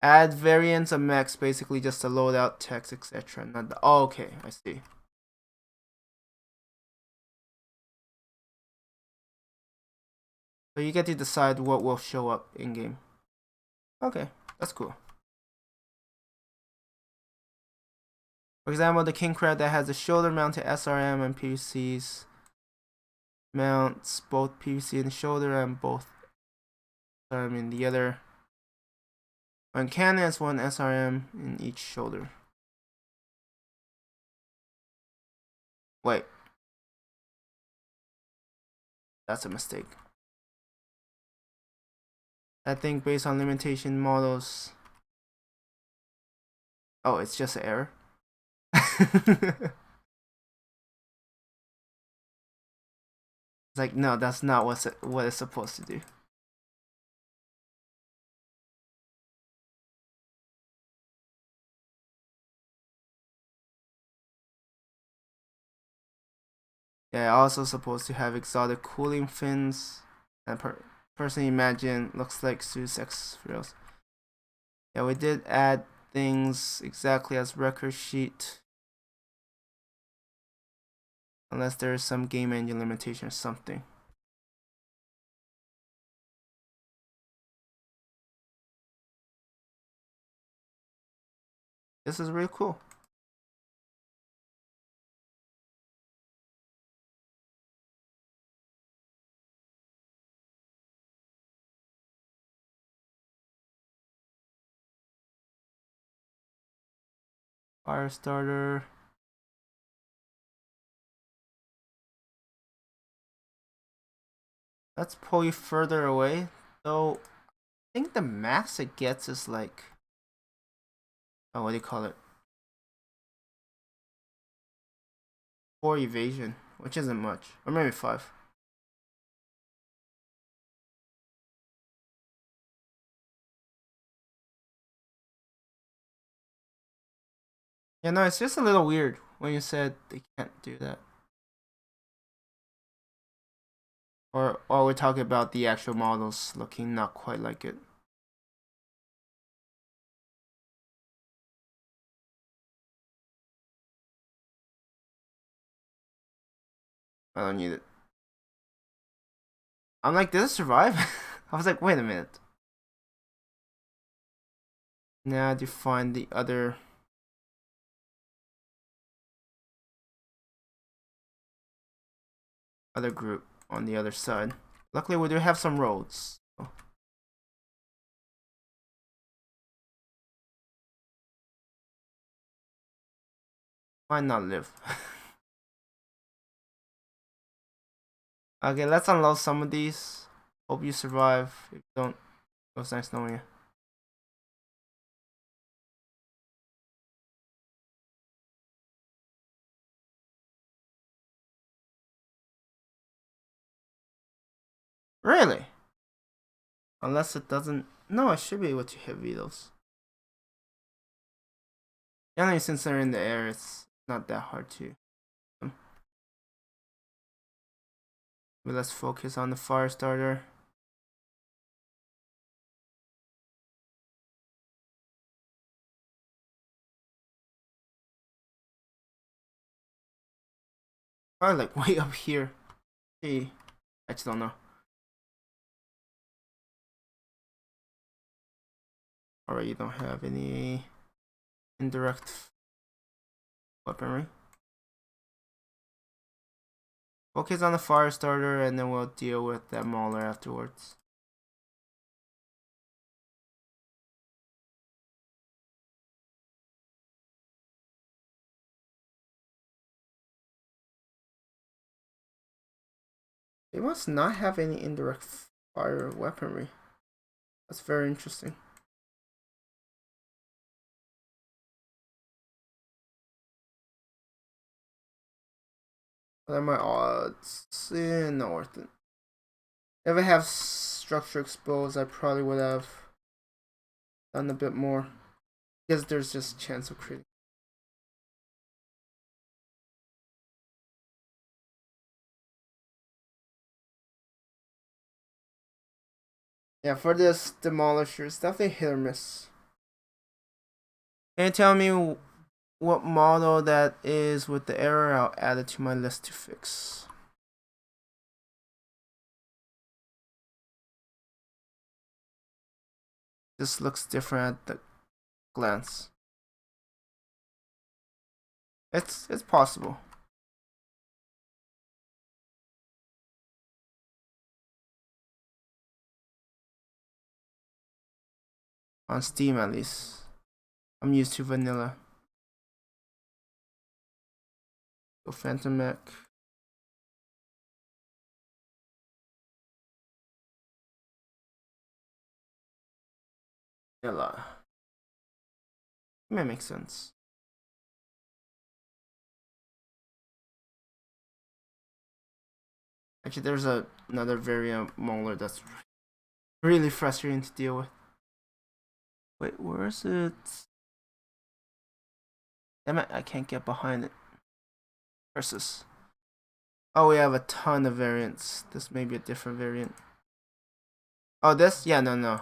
Add variants of mechs, basically just to load out text, etc. Not the, oh, okay, I see. So you get to decide what will show up in game. Okay, that's cool. For example, the King Crab that has a shoulder mounted SRM and PVCs mounts both PVC in the shoulder and both SRM in the other. When cannon has one SRM in each shoulder. Wait. That's a mistake. I think based on limitation models. Oh, it's just an error. It's like, no, that's not what it's supposed to do. Yeah, also supposed to have exotic cooling fins. And personally imagine looks like Zeus X Reels. Yeah, we did add things exactly as record sheet. Unless there is some game engine limitation or something. This is really cool. Fire starter. Let's pull you further away. Though I think the max it gets is like, oh, what do you call it? 4 evasion. which isn't much. Or maybe 5. Yeah, no, it's just a little weird when you said they can't do that. Or we're talking about the actual models looking not quite like it. I don't need it. I'm like, did it survive? I was like, wait a minute. Now to find the other group on the other side. Luckily, we do have some roads. So. Why not live? Okay, let's unload some of these. Hope you survive. If you don't, it was nice knowing you. Really? Unless it doesn't. No, I should be able to hit vetoes. Yeah, since they're in the air, it's not that hard to. But let's focus on the fire starter. Probably like way up here. Hey, I just don't know. Alright, you don't have any indirect weaponry. Focus on the fire starter and then we'll deal with that mauler afterwards. They must not have any indirect fire weaponry. That's very interesting. What are my odds? No worth it. If I have structure exposed, I probably would have done a bit more. Because there's just a chance of critting. Yeah, for this demolisher, it's definitely hit or miss. Can you tell me what model that is with the error? I'll add it to my list to fix. This looks different at the glance. It's possible. On Steam at least. I'm used to vanilla. So Phantom Mech. Vanilla. It may make sense. Actually, there's another variant mauler that's really frustrating to deal with. Wait, where is it? Damn it, I can't get behind it. Versus. Oh, we have a ton of variants. This may be a different variant. Oh, this? Yeah, no.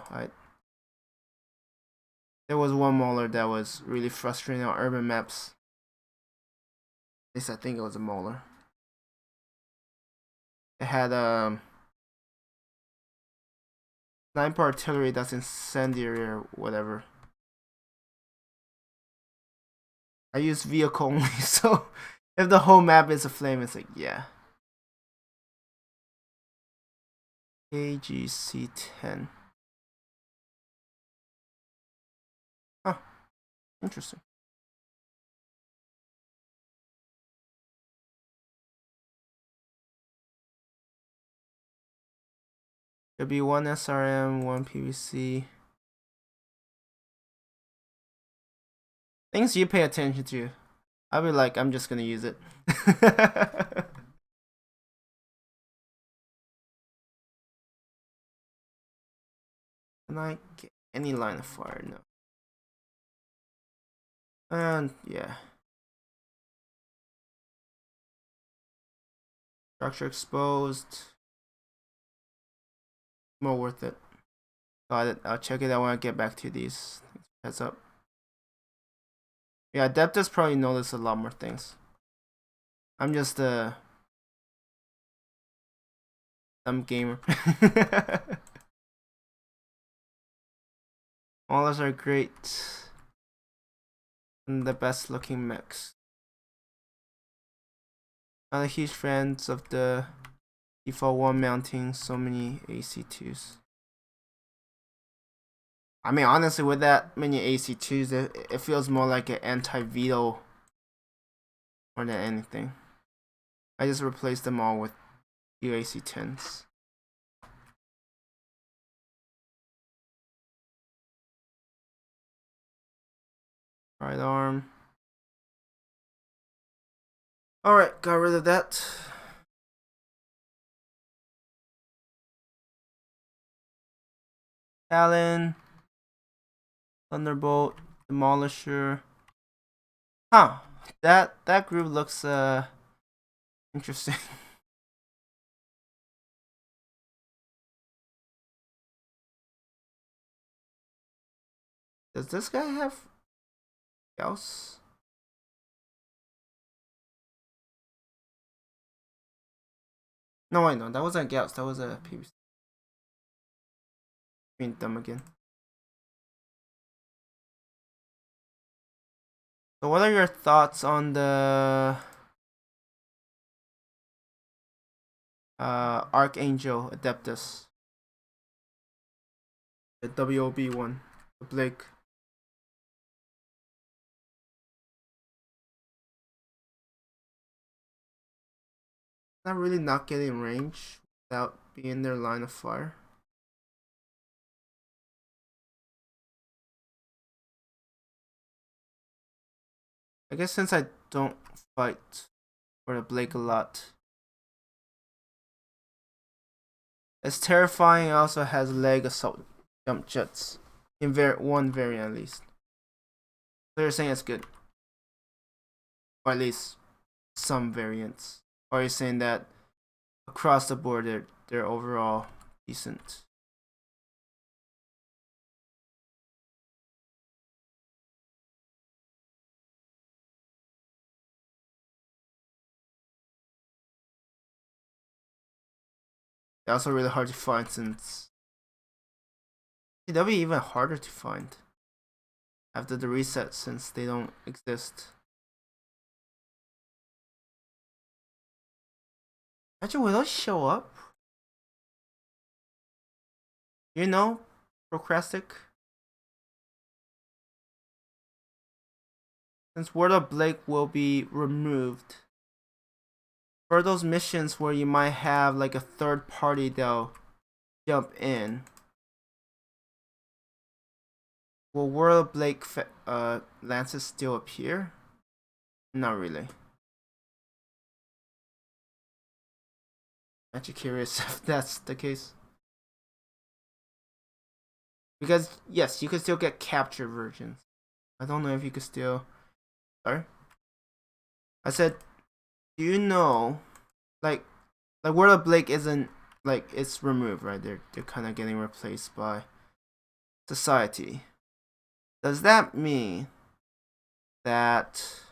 There was one mauler that was really frustrating on urban maps. At least I think it was a mauler. It had sniper artillery that's incendiary or whatever. I use vehicle only, so if the whole map is aflame, it's like, yeah. AGC-10. Huh. Interesting. There'll be one SRM, one PVC. Things you pay attention to. I'll be like, I'm just gonna use it. Can I get any line of fire? No. And yeah. Structure exposed. More worth it. Got it. I'll check it out when I get back to these. Heads up. Yeah, Adeptus probably noticed a lot more things. I'm just a dumb gamer. All those are great. And the best looking mechs. Not a huge fan of the default one mounting so many AC2s. I mean, honestly, with that many AC2s, it feels more like an anti-veto more than anything. I just replaced them all with UAC10s. Right arm. Alright, got rid of that. Talon. Thunderbolt. Demolisher. Huh. That group looks interesting. Does this guy have Gauss? No, wait, no, that wasn't Gauss, that was a PVC. Being dumb again. So what are your thoughts on the Archangel Adeptus? The WOB one, the Blake. Not really not getting range without being in their line of fire. I guess since I don't fight for the Blake a lot, it's terrifying. It also has leg assault jump jets in one variant at least. So you're saying it's good, or at least some variants. Or are you saying that across the board they're overall decent? They're also really hard to find since they'll be even harder to find after the reset since they don't exist. Actually, will those show up? You know, Procrastic? Since Word of Blake will be removed, for those missions where you might have like a third party that'll jump in, will Word of Blake lances still appear? Not really. Actually curious if that's the case. Because yes, you can still get capture versions. I don't know if you could still. Sorry. I said, do you know, like Word of Blake isn't like it's removed, right? They're kind of getting replaced by society. Does that mean that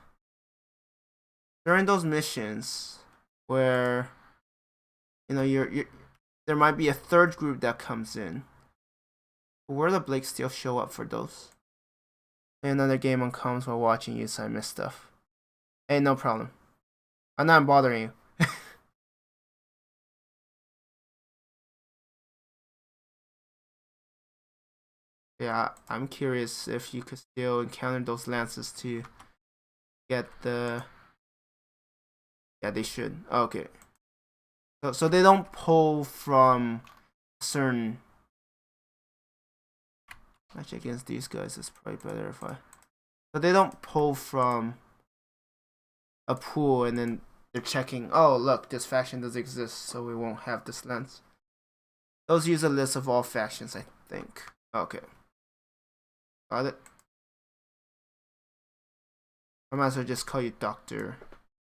during those missions where you know you're there might be a third group that comes in, will Word of Blake still show up for those? Another game on comms while watching you, so I missed stuff. Hey, no problem. I'm not bothering you. Yeah, I'm curious if you could still encounter those lances to get the. Yeah, they should. Oh, okay. So they don't pull from certain. Actually, against these guys, it's probably better if I. So they don't pull from a pool and then they're checking. Oh, look, this faction does exist, so we won't have this lens. Those use a list of all factions, I think. Okay. Got it. I might as well just call you Dr.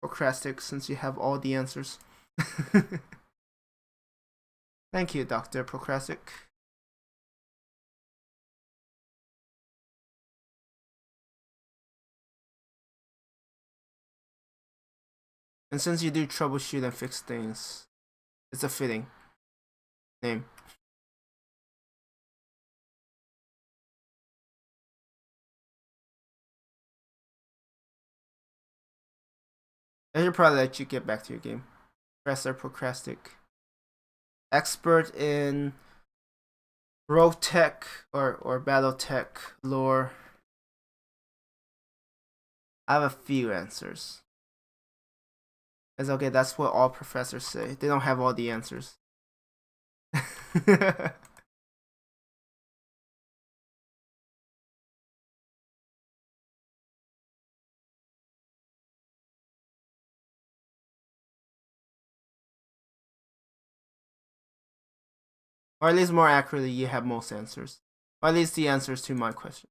Procrastic since you have all the answers. Thank you, Dr. Procrastic. And since you do troubleshoot and fix things, it's a fitting name. I should probably let you get back to your game. Professor Procrastic. Expert in Roguetech or Battletech lore. I have a few answers. It's okay, that's what all professors say. They don't have all the answers. Or at least more accurately, you have most answers. Or at least the answers to my question.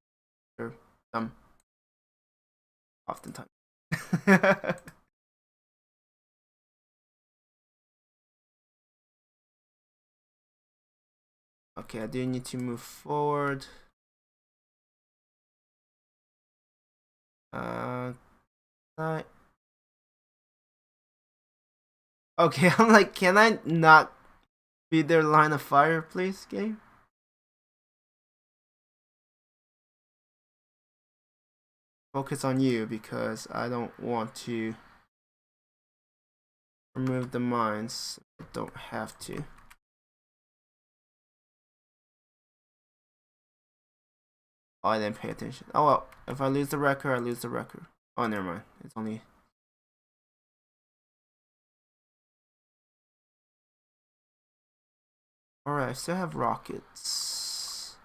Or some. Oftentimes. Okay, I do need to move forward. Okay, I'm like, can I not be their line of fire, please, game? Focus on you because I don't want to remove the mines. I don't have to. Oh, I didn't pay attention. Oh well, if I lose the record, I lose the record. Oh, never mind. It's only. Alright, I still have rockets.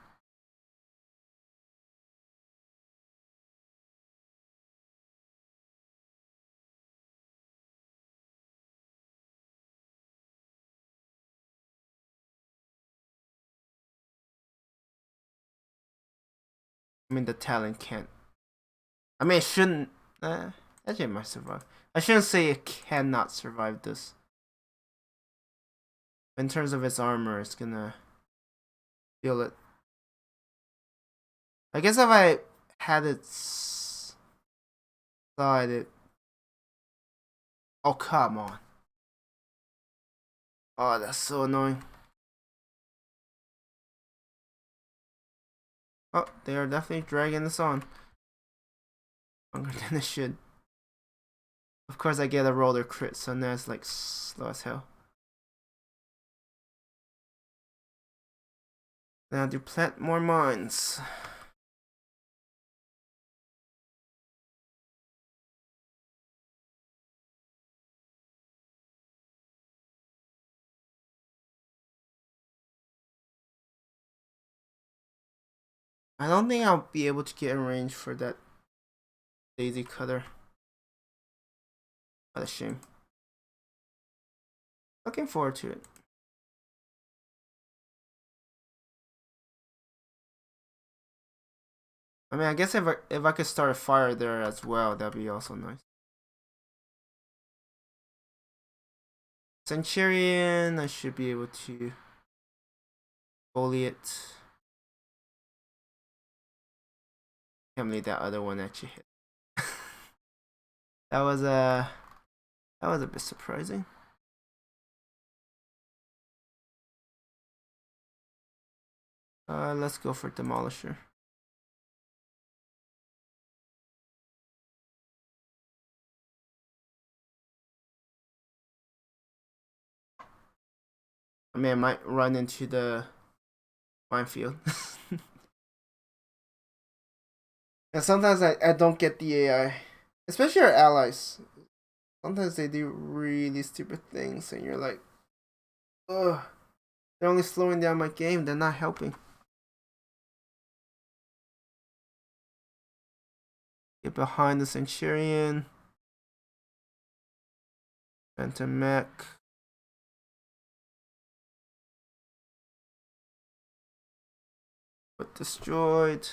I mean, the talent can't. I mean, it shouldn't. Actually, it might survive. I shouldn't say it cannot survive this. In terms of its armor, it's gonna feel it. I guess if I had its side, it. Oh, come on. Oh, that's so annoying. Oh, they are definitely dragging this on. Longer than it should. Of course, I get a roller crit, so now it's like slow as hell. Now to plant more mines. I don't think I'll be able to get in range for that daisy cutter. What a shame. Looking forward to it. I mean, I guess if I could start a fire there as well, that'd be also nice. Centurion, I should be able to bully it. Can't believe that other one actually hit. that was a bit surprising. Let's go for Demolisher. I mean, I might run into the minefield. And sometimes I don't get the AI. Especially our allies. Sometimes they do really stupid things and you're like, ugh. They're only slowing down my game, they're not helping. Get behind the Centurion. Phantom Mech. But destroyed.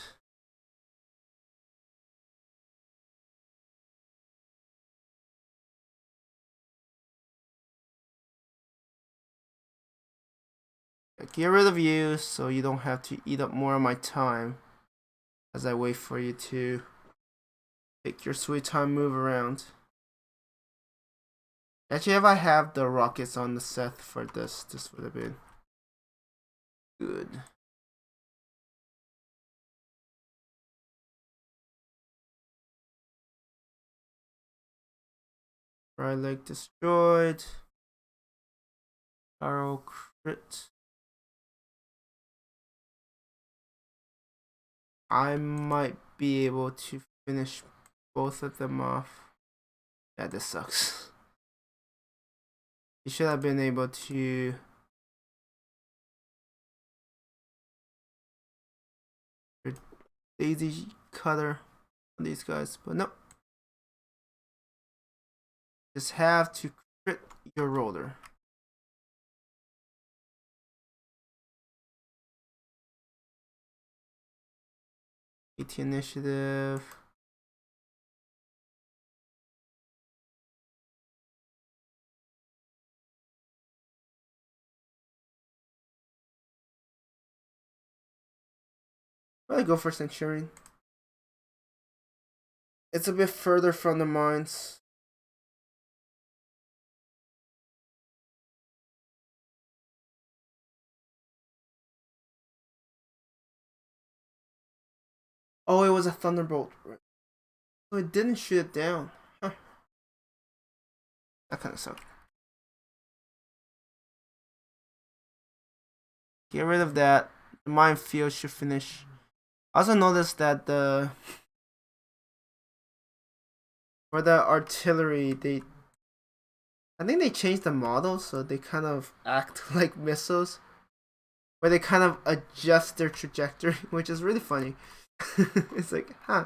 Get rid of you so you don't have to eat up more of my time as I wait for you to take your sweet time move around. Actually, if I have the rockets on the set for this would have been good. Right leg destroyed. Arrow crit. I might be able to finish both of them off. Yeah, this sucks. You should have been able to daisy cutter on these guys, but no. Just have to crit your roller. AT initiative. Probably go for Centurion. It's a bit further from the mines. Oh, it was a Thunderbolt. So it didn't shoot it down. Huh. That kind of sucked. Get rid of that. The minefield should finish. I also noticed that for the artillery, I think they changed the model so they kind of act like missiles, where they kind of adjust their trajectory, which is really funny. It's like, huh?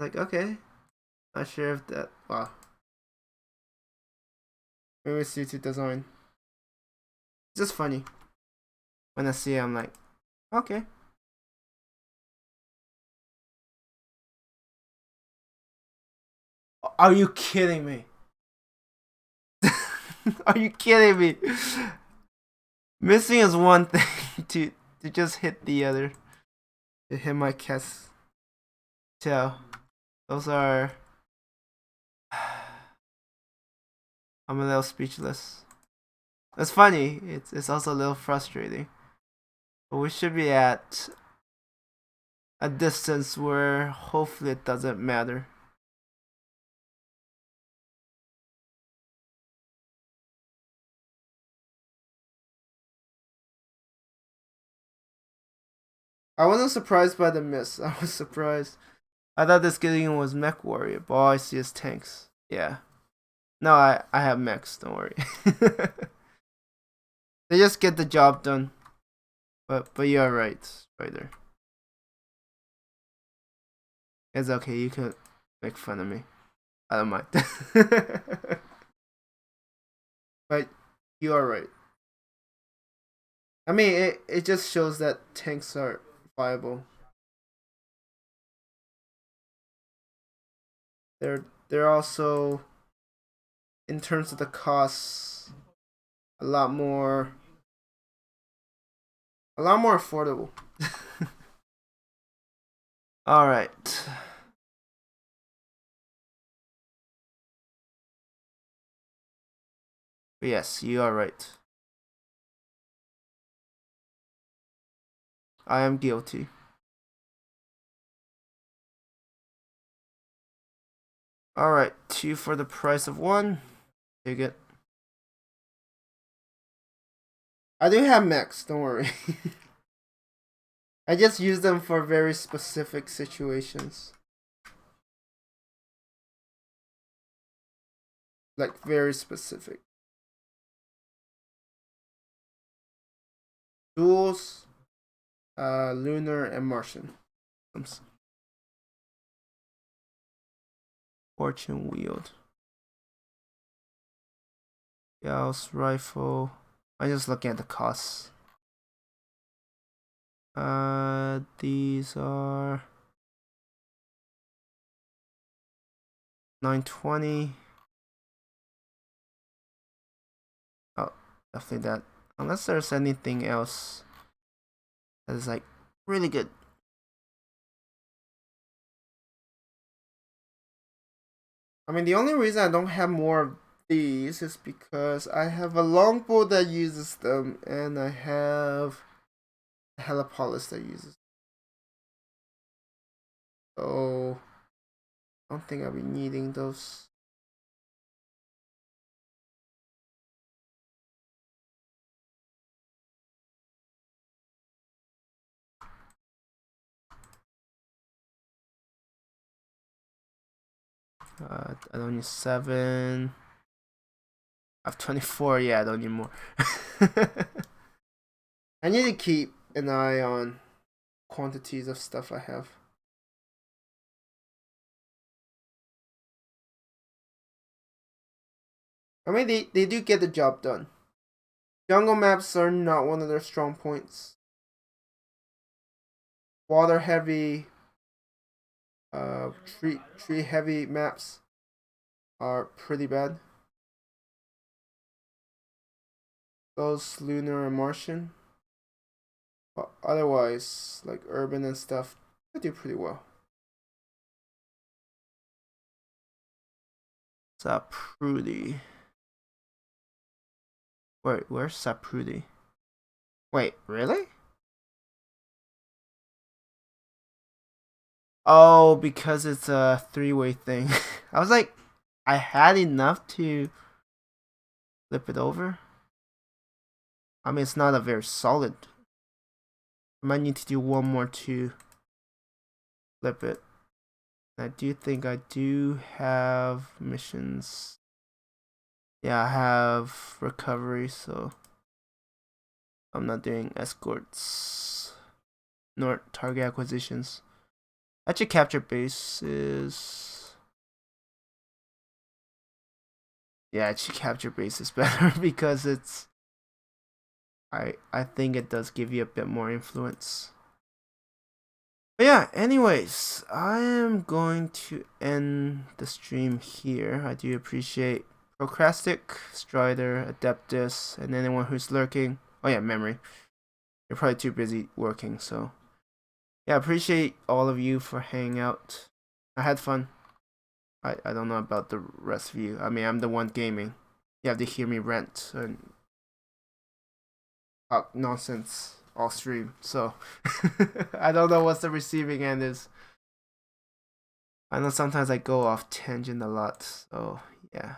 Like, okay, not sure if that. Wow. Maybe it's due to design. It's just funny. When I see it, I'm like, okay. Are you kidding me? Are you kidding me? Missing is one thing, to just hit the other. To hit my cat's tail. Those are. I'm a little speechless. It's funny. It's also a little frustrating. But we should be at a distance where hopefully it doesn't matter. I wasn't surprised by the miss. I was surprised. I thought this game was MechWarrior, but all I see is tanks. Yeah. No, I have mechs, don't worry. They just get the job done. But you're right, Spider. It's okay, you can make fun of me. I don't mind. But you are right. I mean, it just shows that tanks are viable. They're also, in terms of the costs, a lot more affordable. All right. Yes, you are right. I am guilty. Alright, 2 for the price of 1. Take it. I do have mechs, don't worry. I just use them for very specific situations. Like, very specific. Duels, Lunar, and Martian. Fortune Wield. Gauss Rifle. I'm just looking at the costs. These are 920. Oh, definitely that. Unless there's anything else that is like really good. I mean, the only reason I don't have more of these is because I have a longbow that uses them, and I have a helipolis that uses them. So I don't think I'll be needing those. I don't need 7. I have 24. Yeah, I don't need more. I need to keep an eye on quantities of stuff I have. I mean, they do get the job done. Jungle maps are not one of their strong points. Water heavy, tree heavy maps are pretty bad. Those lunar and Martian. But otherwise, like urban and stuff, they do pretty well. Saprudi. Wait, where's Saprudi? Wait, really? Oh, because it's a 3-way thing. I was like, I had enough to flip it over. I mean, it's not a very solid. I might need to do one more to flip it. I do think I do have missions. Yeah, I have recovery, so I'm not doing escorts nor target acquisitions. Actually, capture bases. Yeah, actually, capture base is better because it's. I think it does give you a bit more influence. But yeah, anyways, I am going to end the stream here. I do appreciate Procrastic, Strider, Adeptus, and anyone who's lurking. Oh yeah, Memory. You're probably too busy working, so yeah, I appreciate all of you for hanging out. I had fun. I don't know about the rest of you. I mean, I'm the one gaming. You have to hear me rant and talk nonsense all stream, so I don't know what the receiving end is. I know sometimes I go off tangent a lot, so yeah.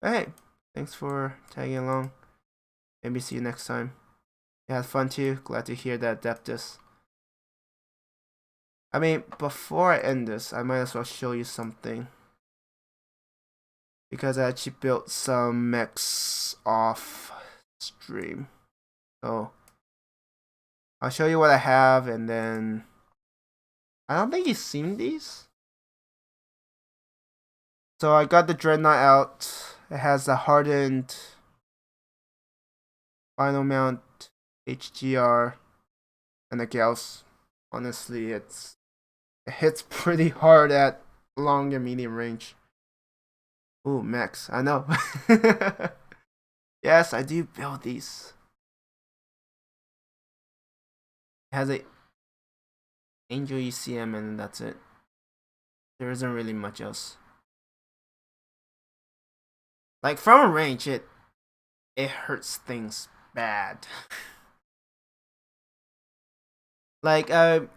But hey, thanks for tagging along. Maybe see you next time. You had fun too. Glad to hear that, Adeptus. I mean, before I end this, I might as well show you something. Because I actually built some mechs off stream. So, I'll show you what I have, and then I don't think you've seen these. So I got the Dreadnought out. It has the hardened final mount HGR and the Gauss. Honestly, it hits pretty hard at long and medium range. Ooh, Mechs, I know. Yes, I do build these. It has a Angel ECM and that's it. There isn't really much else. Like from a range, it hurts things bad. Like I'm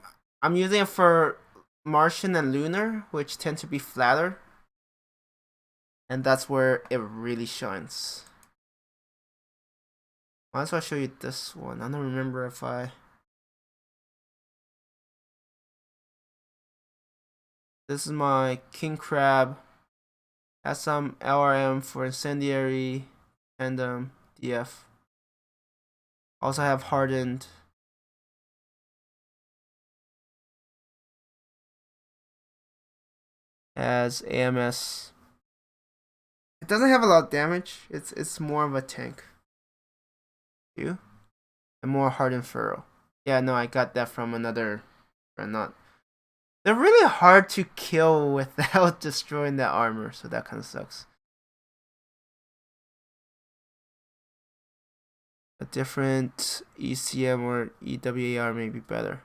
using it for Martian and Lunar, which tend to be flatter, and that's where it really shines. Might as well show you this one. I don't remember if I. This is my King Crab. Has some LRM for incendiary and DF. Also have hardened. As AMS. It doesn't have a lot of damage. It's more of a tank. You? And more hardened furrow. Yeah, no, I got that from another not. They're really hard to kill without destroying that armor, so that kind of sucks. A different ECM or EWAR may be better.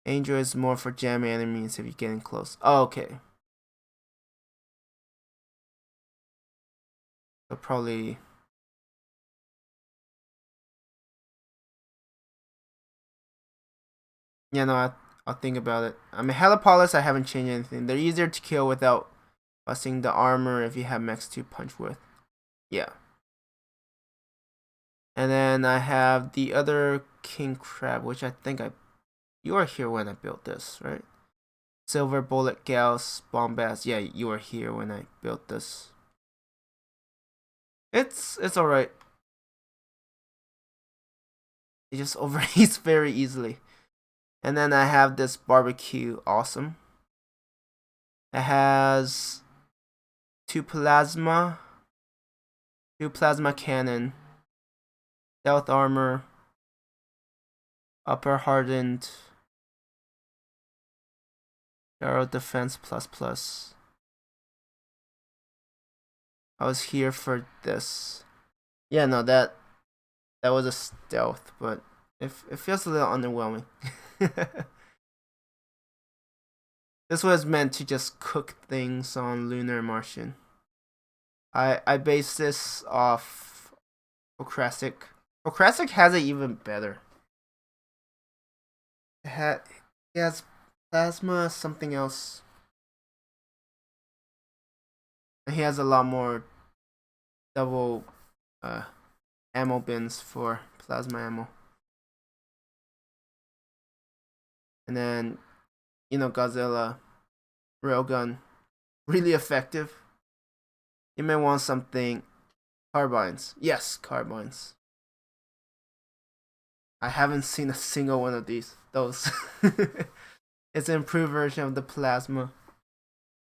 Angel is more for jamming enemies if you're getting close. Oh, okay. So probably... Yeah, no, I'll think about it. I mean, Helipolis, I haven't changed anything. They're easier to kill without busting the armor if you have mechs to punch with. Yeah. And then I have the other King Crab, which I think you were here when I built this, right? Silver Bullet Gauss Bombast. Yeah, you were here when I built this. It's alright. It just overheats very easily. And then I have this barbecue, awesome. It has two plasma cannon, stealth armor, upper hardened, arrow defense plus. I was here for this. Yeah, no, that was a stealth, but it feels a little underwhelming. This was meant to just cook things on Lunar Martian. I based this off Okrasic. Okrasic has it even better. It has plasma, something else. And he has a lot more double ammo bins for plasma ammo. And then, Godzilla railgun, really effective. You may want something carbines. Yes, carbines. I haven't seen a single one of those. It's an improved version of the plasma.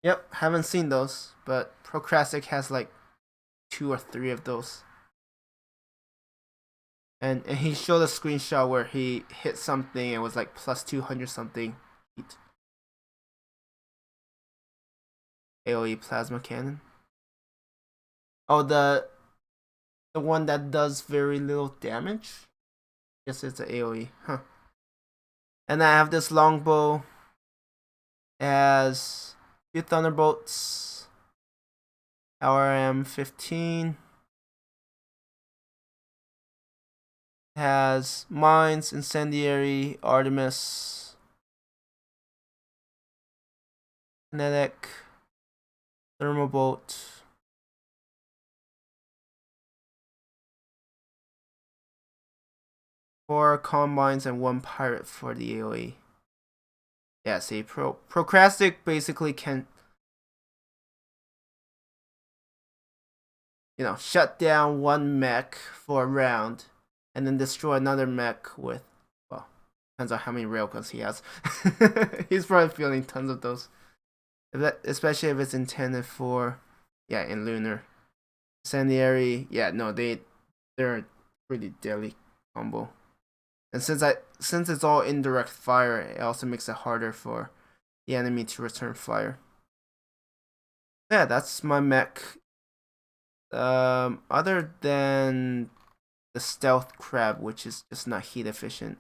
Yep, haven't seen those, but Procrastic has like 2 or 3 of those. And he showed a screenshot where he hit something and was like plus 200 something heat. AoE plasma cannon. Oh, the one that does very little damage? Yes, it's an AoE. Huh. And I have this longbow. It has 2 thunderbolts. LRM 15. It has mines, incendiary, Artemis, kinetic, thermobolt. 4 combines and 1 pirate for the AoE. Yeah, see, Procrastic basically can, shut down 1 mech for a round and then destroy another mech with, well, depends on how many railguns he has. He's probably feeling tons of those. Especially if it's intended for, in Lunar. Incendiary, no, they're a pretty deadly combo. And since it's all indirect fire, it also makes it harder for the enemy to return fire. Yeah, that's my mech. Other than the stealth crab, which is just not heat efficient,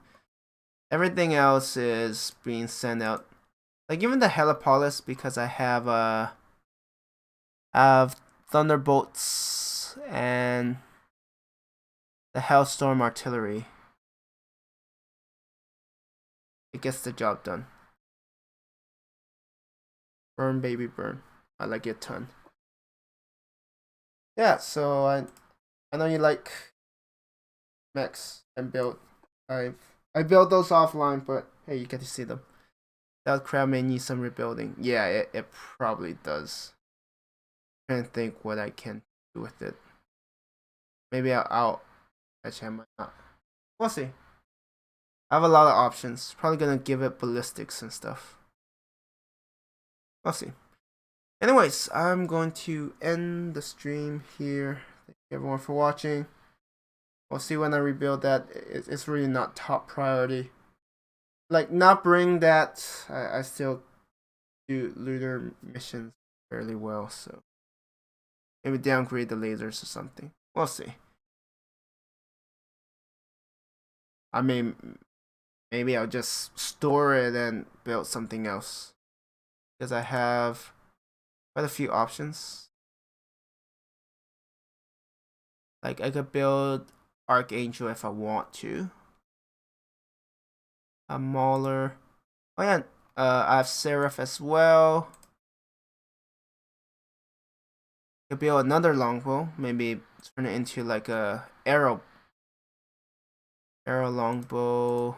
everything else is being sent out. Like even the Helipolis, because I have thunderbolts and the Hellstorm artillery. It gets the job done. Burn, baby, burn. I like it a ton. Yeah, so I know you like mechs and build. I built those offline, but hey, you get to see them. That crab may need some rebuilding. Yeah, it probably does. I'm trying to think what I can do with it. Maybe I'll actually I might not. We'll see. I have a lot of options. Probably gonna give it ballistics and stuff. We'll see. Anyways, I'm going to end the stream here. Thank you everyone for watching. We'll see when I rebuild that. It's really not top priority. Like, not bring that, I still do lunar missions fairly well, so maybe downgrade the lasers or something. We'll see. I mean, maybe I'll just store it and build something else, because I have quite a few options. Like, I could build Archangel if I want to. A Mauler. Oh yeah, I have Seraph as well. I could build another longbow. Maybe turn it into like a arrow longbow.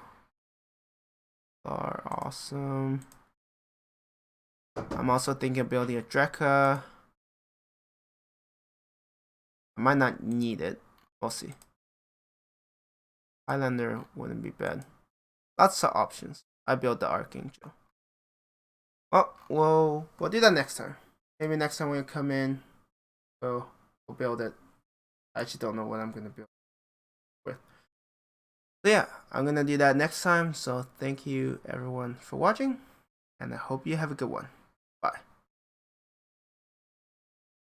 Are awesome. I'm also thinking of building a Drekka. I might not need it. We'll see. Highlander wouldn't be bad. Lots of options. I built the Archangel. Well, we'll do that next time. Maybe next time we come in, we'll build it. I actually don't know what I'm gonna build with. So yeah, I'm gonna do that next time. So thank you everyone for watching, and I hope you have a good one. Bye.